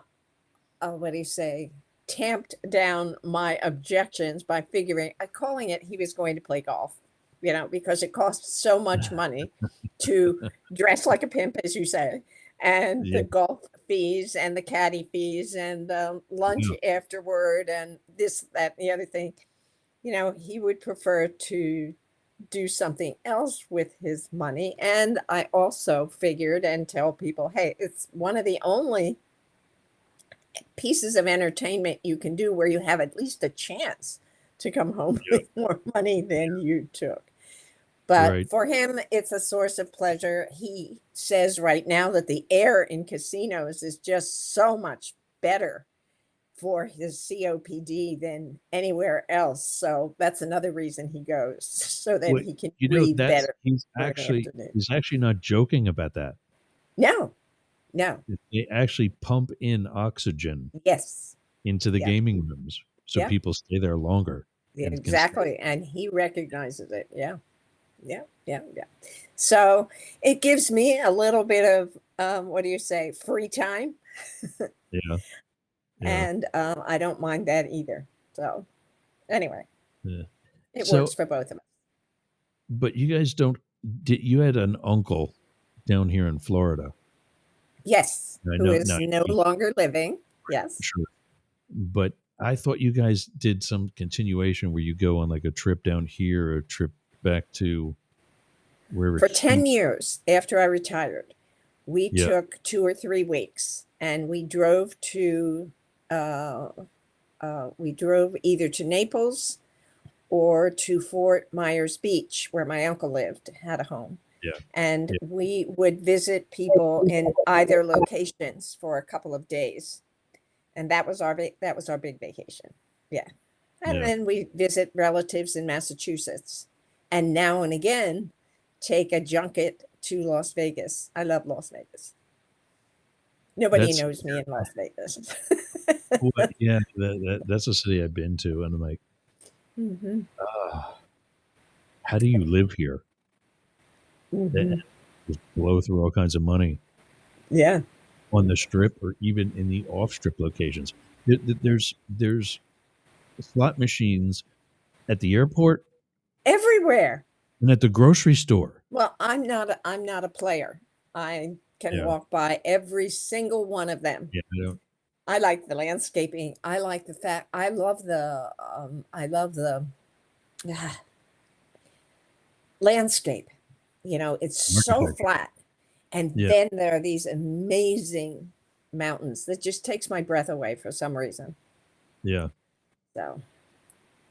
what do you say, tamped down my objections by calling it he was going to play golf, because it costs so much money to dress like a pimp, as you say, and the Yeah, golf fees and the caddy fees and the lunch yeah. afterward and this, that, and the other thing. He would prefer to do something else with his money. And I also figured and tell people, hey, it's one of the only pieces of entertainment you can do where you have at least a chance to come home Yeah. with more money than you took. But Right. for him, it's a source of pleasure. He says right now that the air in casinos is just so much better for his COPD than anywhere else. So that's another reason he goes, so that Well, he can you know, breathe that's better for an afternoon. he's actually not joking about that. No, no, They actually pump in oxygen yes, into the yeah, gaming rooms so yeah, people stay there longer yeah, and can stay. exactly. And he recognizes it. Yeah, yeah, yeah, yeah. So it gives me a little bit of, what do you say, free time. Yeah, yeah, And I don't mind that either. So anyway, yeah. it works So, for both of us. but you guys don't. You had an uncle down here in Florida. Yes, I who know. is Now, no longer living. Yes. sure, but I thought you guys did some continuation where you go on like a trip down here, or a trip back to wherever For he. 10 years after I retired, we Yeah, took 2 or 3 weeks and uh, we drove either to Naples or to Fort Myers Beach, where my uncle lived, had a home. yeah, And yeah. we would visit people in either locations for a couple of days. And that was our big vacation. Yeah. And Yeah. then we visit relatives in Massachusetts. And now and again take a junket to Las Vegas. I love Las Vegas. Nobody That's knows me in Las Vegas. what. Yeah, that's a city I've been to, and I'm like, Hmm. ah, how do you live here? And Hmm. just blow through all kinds of money Yeah. on the strip or even in the off strip locations. There's slot machines at the airport Everywhere. and at the grocery store. Well, I'm not a player. I can Yeah, walk by every single one of them. yeah, I don't. I like the landscaping. I like the fact I love the ah, landscape. It's so Architecture. flat. And Yeah, then there are these amazing mountains that just takes my breath away for some reason. yeah, So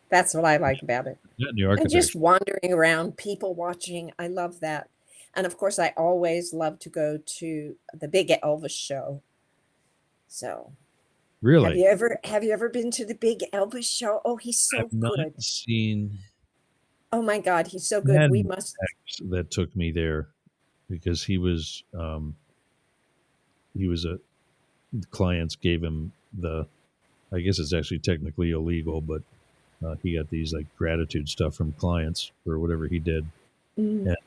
that's what I like about it. yeah, the And just architecture. wandering around, people watching. I love that. And of course, I always love to go to the Big Elvis show. So have Really, you ever have you ever been to the Big Elvis show? Oh, he's I've so not good. seen. Oh my God, he's so I good. had We an must. ex that took me there because he was a clients gave him the. I guess it's actually technically illegal, but he got these like gratitude stuff from clients for whatever he did. Mm. And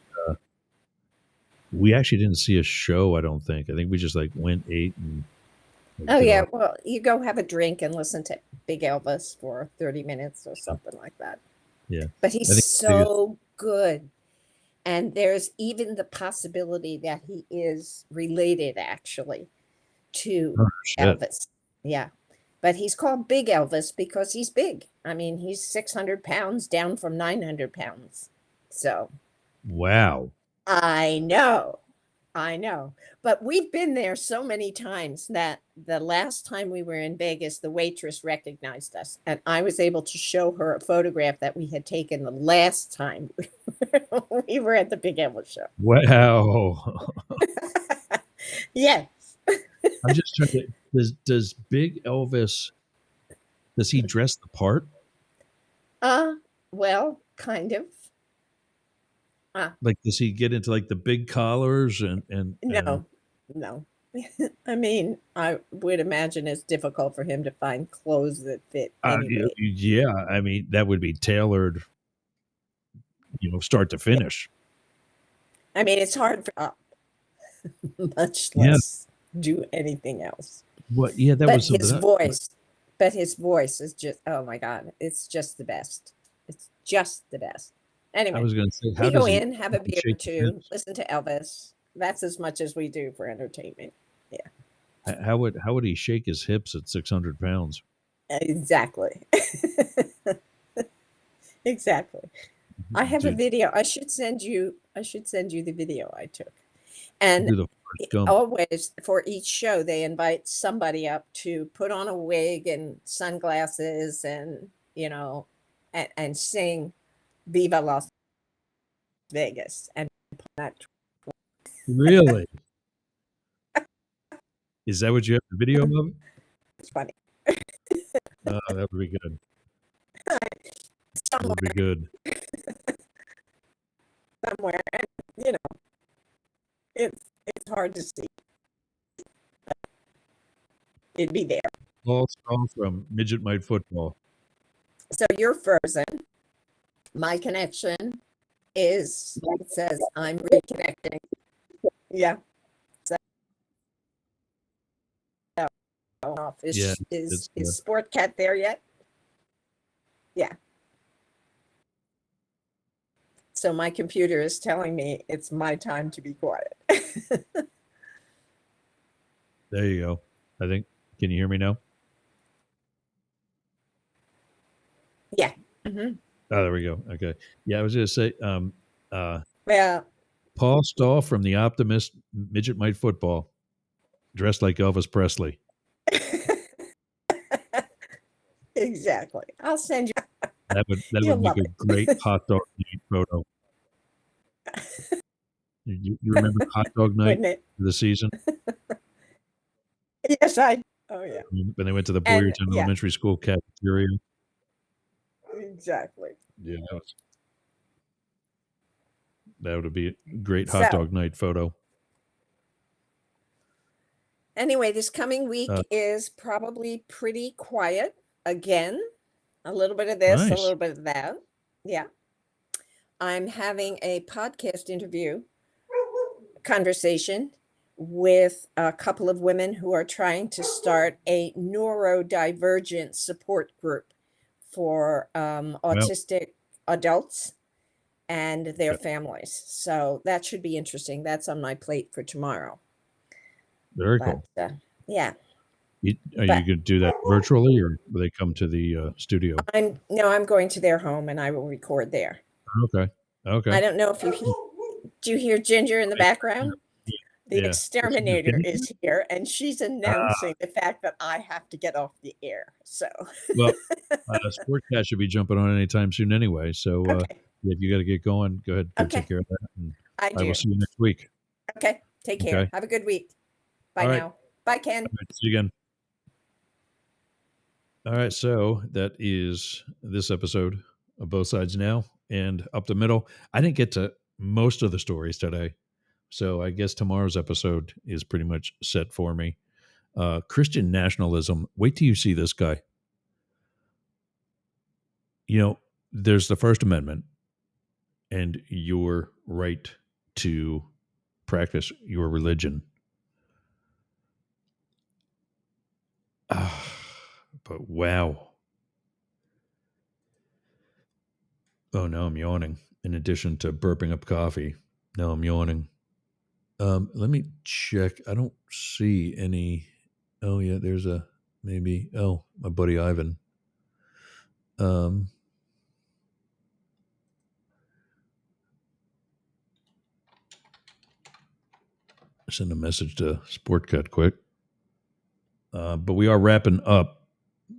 we actually didn't see a show. I don't think. I think we just like went, ate, and like, Oh did yeah, our. well, you go have a drink and listen to Big Elvis for 30 minutes or something like that. Yeah, But he's I think the biggest. so good. And there's even the possibility that he is related actually to Oh shit! Elvis. Yeah. But he's called Big Elvis because he's big. I mean, he's 600 pounds down from 900 pounds. So Wow. I know. I know. But we've been there so many times that the last time we were in Vegas, the waitress recognized us. And I was able to show her a photograph that we had taken the last time we were at the Big Elvis show. Wow. Yes. I'm just trying to. Does Big Elvis? Does he dress the part? Uh, well, kind of. Uh, Like, does he get into like the big collars and no, no. I mean, I would imagine it's difficult for him to find clothes that fit anyway. yeah? I mean, that would be tailored, start to Yeah. finish. I mean, it's hard for much Yeah. less do anything else. What? Yeah, that But was something. his voice, but his voice is just, oh my God, it's just the best. It's just the best. I Anyway, was going to say, how we go does he in, have a beer or shake his two, hips? listen to Elvis. That's as much as we do for entertainment. Yeah, How would he shake his hips at 600 pounds? exactly. Exactly. I have a Dude, video. I should send you the video I took. And do the Forrest Gump. always, for each show, they invite somebody up to put on a wig and sunglasses and, and sing Viva Las Vegas. And that Really? Is that what you have the video of? it's funny. Oh, that would be good. That Somewhere, would be good. somewhere. And, you know, it's hard to see. It'd be there. Paul Stahl from Midget Might Football. So you're frozen. My connection is, it says I'm reconnecting. Yeah. So off. Yeah, Is it's Sport Cat there yet? Yeah. So my computer is telling me it's my time to be quiet. there you go. I think. Can you hear me now? Yeah. Mm-hmm. Oh, there we go. Okay. Yeah, I was going to say, Well, Paul Stahl from The Optimist, Midget Might Football, dressed like Elvis Presley. exactly. I'll send you. That You'll would make love a it. great hot dog night photo. You remember hot dog night Wouldn't it? of the season Yes, I. Oh yeah. when they went to the And Boyertown yeah, Elementary School cafeteria? exactly. Yeah, that would be a great hot So dog night photo. anyway, this coming week is probably pretty quiet again. A little bit of this, a Nice. little bit of that. Yeah. I'm having a podcast interview conversation with a couple of women who are trying to start a neurodivergent support group for Well, autistic adults and their okay. families. So that should be interesting. That's on my plate for tomorrow. Very But cool. yeah, Are you but going to do that virtually, or will they come to the studio? I'm going to their home and I will record there. Okay. Okay. I don't know if do you hear Ginger in the background? The Yeah. exterminator is here, and she's announcing the fact that I have to get off the air. So, Well, Sportcast should be jumping on anytime soon anyway. So okay, if you got to get going, go ahead, go okay, take care of that. And I I will do. see you next week. Okay, take care. Okay. Have a good week. Bye All right. now. Bye, Ken. All right. See you again. All right. So that is this episode of Both Sides Now and Up the Middle. I didn't get to most of the stories today. So I guess tomorrow's episode is pretty much set for me. Christian nationalism. Wait till you see this guy. You know, there's the First Amendment and your right to practice your religion. But wow. Oh, now I'm yawning. In addition to burping up coffee, now I'm yawning. Let me check. I don't see any. Oh, yeah, there's a maybe. Oh, my buddy Ivan. Send a message to Sportcut quick. But we are wrapping up.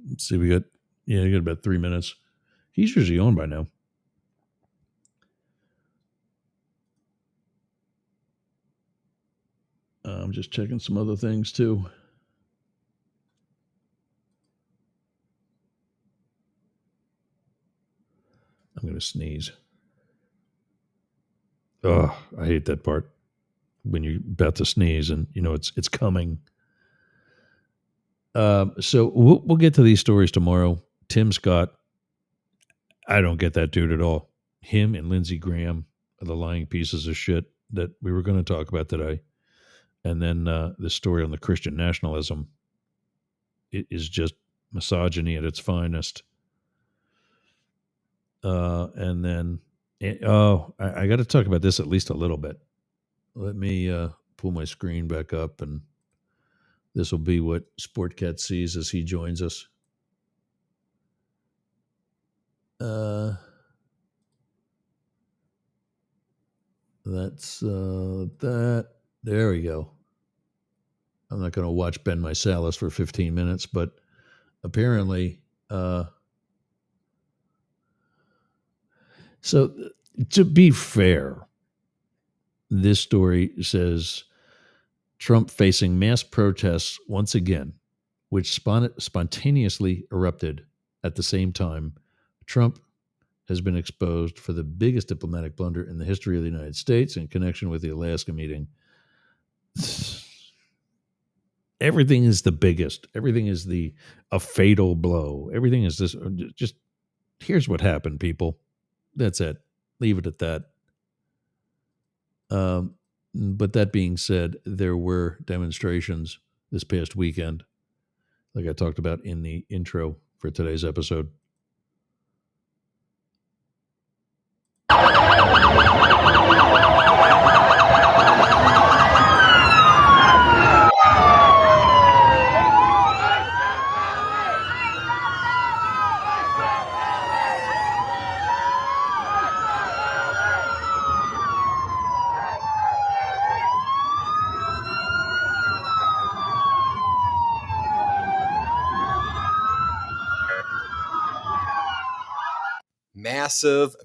Let's see, we got about 3 minutes. He's usually on by now. I'm just checking some other things too. I'm going to sneeze. Oh, I hate that part when you're about to sneeze and you know it's coming. So we'll get to these stories tomorrow. Tim Scott, I don't get that dude at all. Him and Lindsey Graham are the lying pieces of shit that we were going to talk about today. And then the story on the Christian nationalism. It is just misogyny at its finest. And then, I got to talk about this at least a little bit. Let me pull my screen back up, and this will be what Sportcat sees as he joins us. That's that. There we go. I'm not going to watch Ben Mysalis for 15 minutes, but apparently, so to be fair, this story says Trump facing mass protests once again, which spontaneously erupted at the same time. Trump has been exposed for the biggest diplomatic blunder in the history of the United States in connection with the Alaska meeting. Everything is the biggest. Everything is a fatal blow. Everything is this. Just here's what happened, people. That's it. Leave it at that. But that being said, there were demonstrations this past weekend, like I talked about in the intro for today's episode.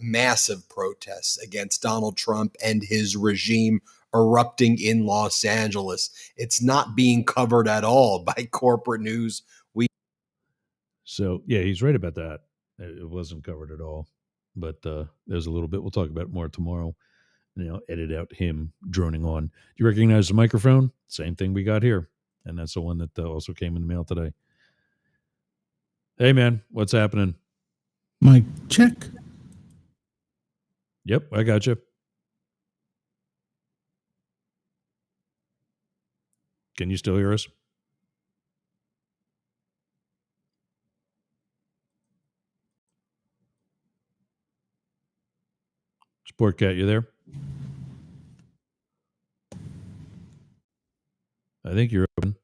Massive protests against Donald Trump and his regime erupting in Los Angeles. It's not being covered at all by corporate news. So, yeah, he's right about that. It wasn't covered at all. But there's a little bit. We'll talk about it more tomorrow. Edit out him droning on. Do you recognize the microphone? Same thing we got here. And that's the one that also came in the mail today. Hey, man, what's happening? Mic check. Yep, I got you. Can you still hear us? Sport Cat, you there? I think you're open.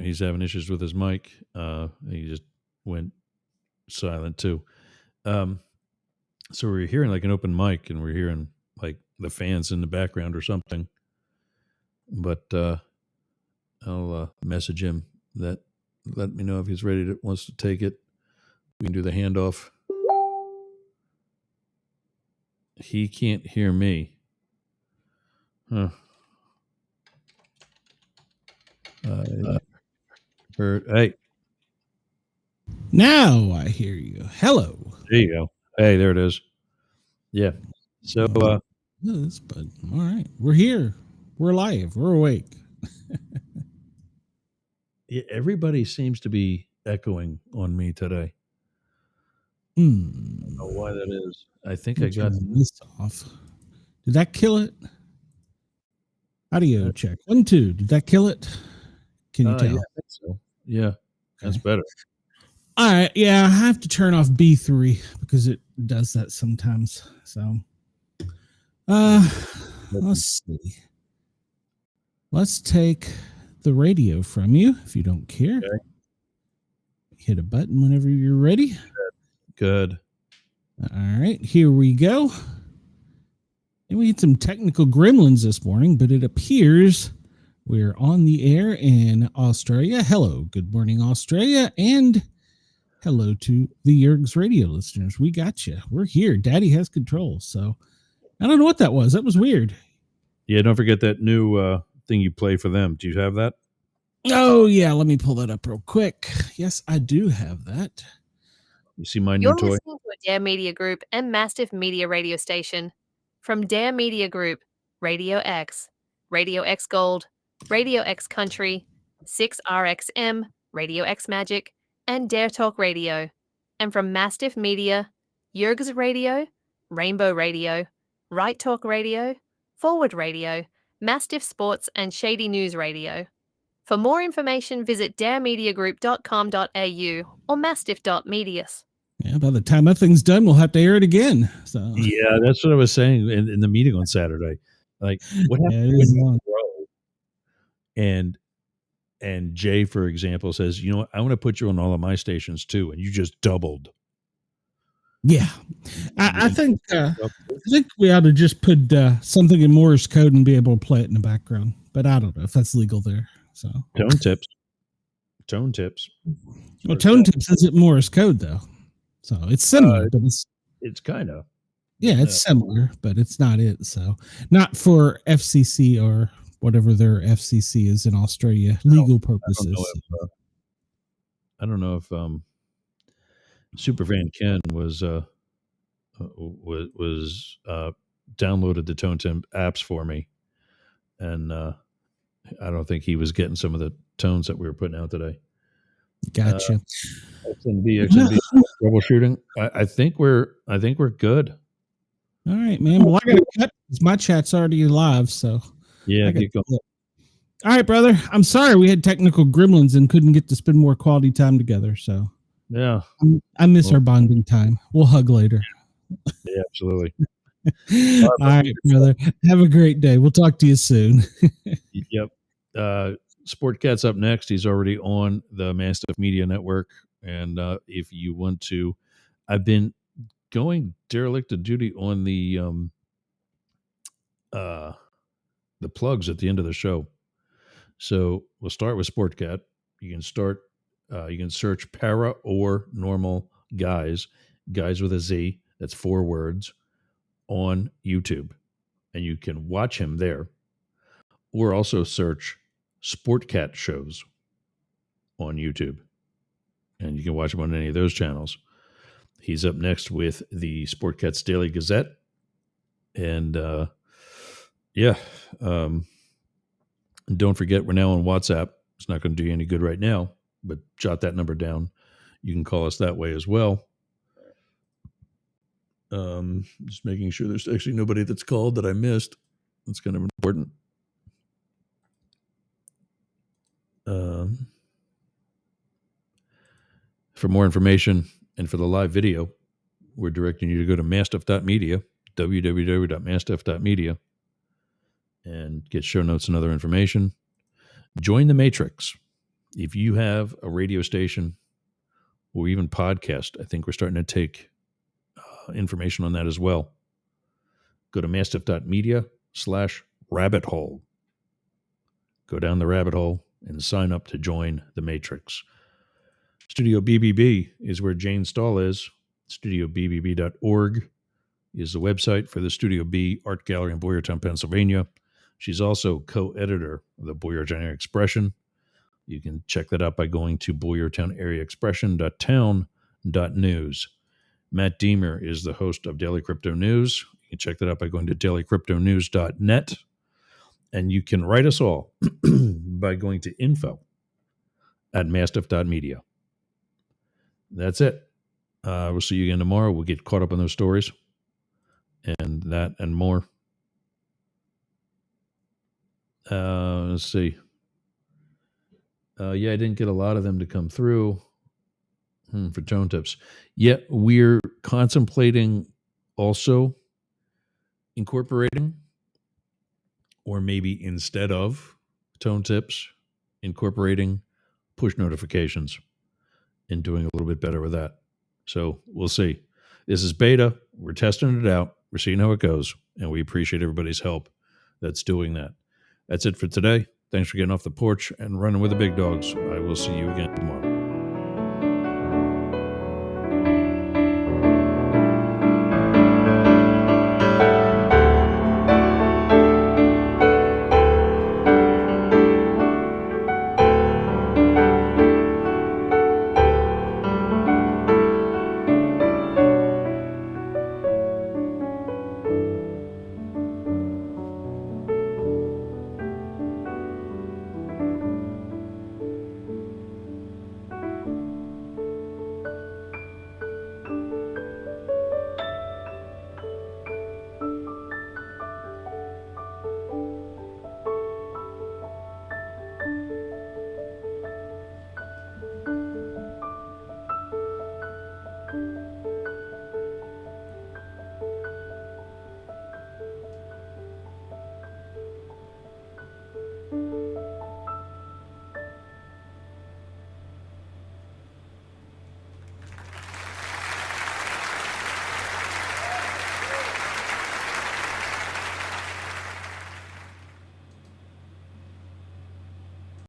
He's having issues with his mic. He just went silent too. So we're hearing like an open mic, and we're hearing like the fans in the background or something. But I'll message him that. Let me know if he's ready to wants to take it. We can do the handoff. He can't hear me. Huh. Hey. Now I hear you. Hello. There you go. Hey, there it is. Yeah. So, but all right, we're here. We're live. We're awake. Yeah, everybody seems to be echoing on me today. I don't know why that is. I think I got this off. Did that kill it? Audio check. 1, 2. Did that kill it? Can you tell? Yeah, I think so. Yeah, that's better. All right. Yeah, I have to turn off B3 because it does that sometimes. So, let's see. Let's take the radio from you if you don't care. Okay. Hit a button whenever you're ready. Good. All right, here we go. And we had some technical gremlins this morning, but it appears we're on the air in Australia. Hello, good morning, Australia, and hello to the Yergz radio listeners. We got you. We're here. Daddy has control. So I don't know what that was. That was weird. Yeah, don't forget that new thing you play for them. Do you have that? Oh, yeah. Let me pull that up real quick. Yes, I do have that. You see my You're new toy? listening to a Dare Media Group and Mastiff Media radio station. From Dare Media Group, Radio X Gold, Radio X Country, 6RXM, Radio X Magic, and Dare Talk Radio. And from Mastiff Media, Yergz Radio, Rainbow Radio, Right Talk Radio, Forward Radio, Mastiff Sports, and Shady News Radio. For more information, visit daremediagroup.com.au or mastiff.medias. Yeah, by the time that thing's done, we'll have to air it again. So yeah, that's what I was saying in the meeting on Saturday. Like, what happened when you grow? And Jay, for example, says, you know what, I want to put you on all of my stations too, and you just doubled. Yeah, I think we ought to just put something in Morse code and be able to play it in the background. But I don't know if that's legal there. So Tone tips. Tone tips. well, tone tips isn't Morse code though, so it's similar, but it's kind of it's similar, but it's not it. So not for FCC or whatever their FCC is in Australia legal purposes. I don't know if Superfan Ken was downloaded the Tone Tip apps for me, and I don't think he was getting some of the tones that we were putting out today. Gotcha. XNB troubleshooting. I think we're good. All right, man. Well, I got to cut because my chat's already live. So yeah, get going. All right, brother. I'm sorry we had technical gremlins and couldn't get to spend more quality time together. So yeah, I miss our bonding time. We'll hug later. Yeah, absolutely. All right, brother. Have a great day. We'll talk to you soon. Yep. Sport Cat's up next. He's already on the Mastiff Media Network. And if you want to, I've been going derelict of duty on the plugs at the end of the show. So we'll start with Sport Cat. You can search para or normal guys with a Z. That's 4 words on YouTube. And you can watch him there. Or also search Sport Cat shows on YouTube. And you can watch him on any of those channels. He's up next with the Sport Cats Daily Gazette. And don't forget, we're now on WhatsApp. It's not going to do you any good right now, but jot that number down. You can call us that way as well. Just making sure there's actually nobody that's called that I missed. That's kind of important. For more information and for the live video, we're directing you to go to mastiff.media, www.mastiff.media, and get show notes and other information. Join the Matrix. If you have a radio station or even podcast, I think we're starting to take information on that as well. Go to mastiff.media/rabbit hole. Go down the rabbit hole and sign up to join the Matrix. Studio BBB is where Jane Stahl is. StudioBBB.org is the website for the Studio B Art Gallery in Boyertown, Pennsylvania. She's also co-editor of the Boyertown Area Expression. You can check that out by going to boyertownareaexpression.town.news. Matt Deemer is the host of Daily Crypto News. You can check that out by going to dailycryptonews.net. And you can write us all by going to info@mastiff.media. That's it. We'll see you again tomorrow. We'll get caught up on those stories and that and more. Let's see. I didn't get a lot of them to come through for tone tips. Yet we're contemplating also incorporating, or maybe instead of tone tips, incorporating push notifications and doing a little bit better with that. So we'll see. This is beta. We're testing it out. We're seeing how it goes. And we appreciate everybody's help that's doing that. That's it for today. Thanks for getting off the porch and running with the big dogs. I will see you again tomorrow.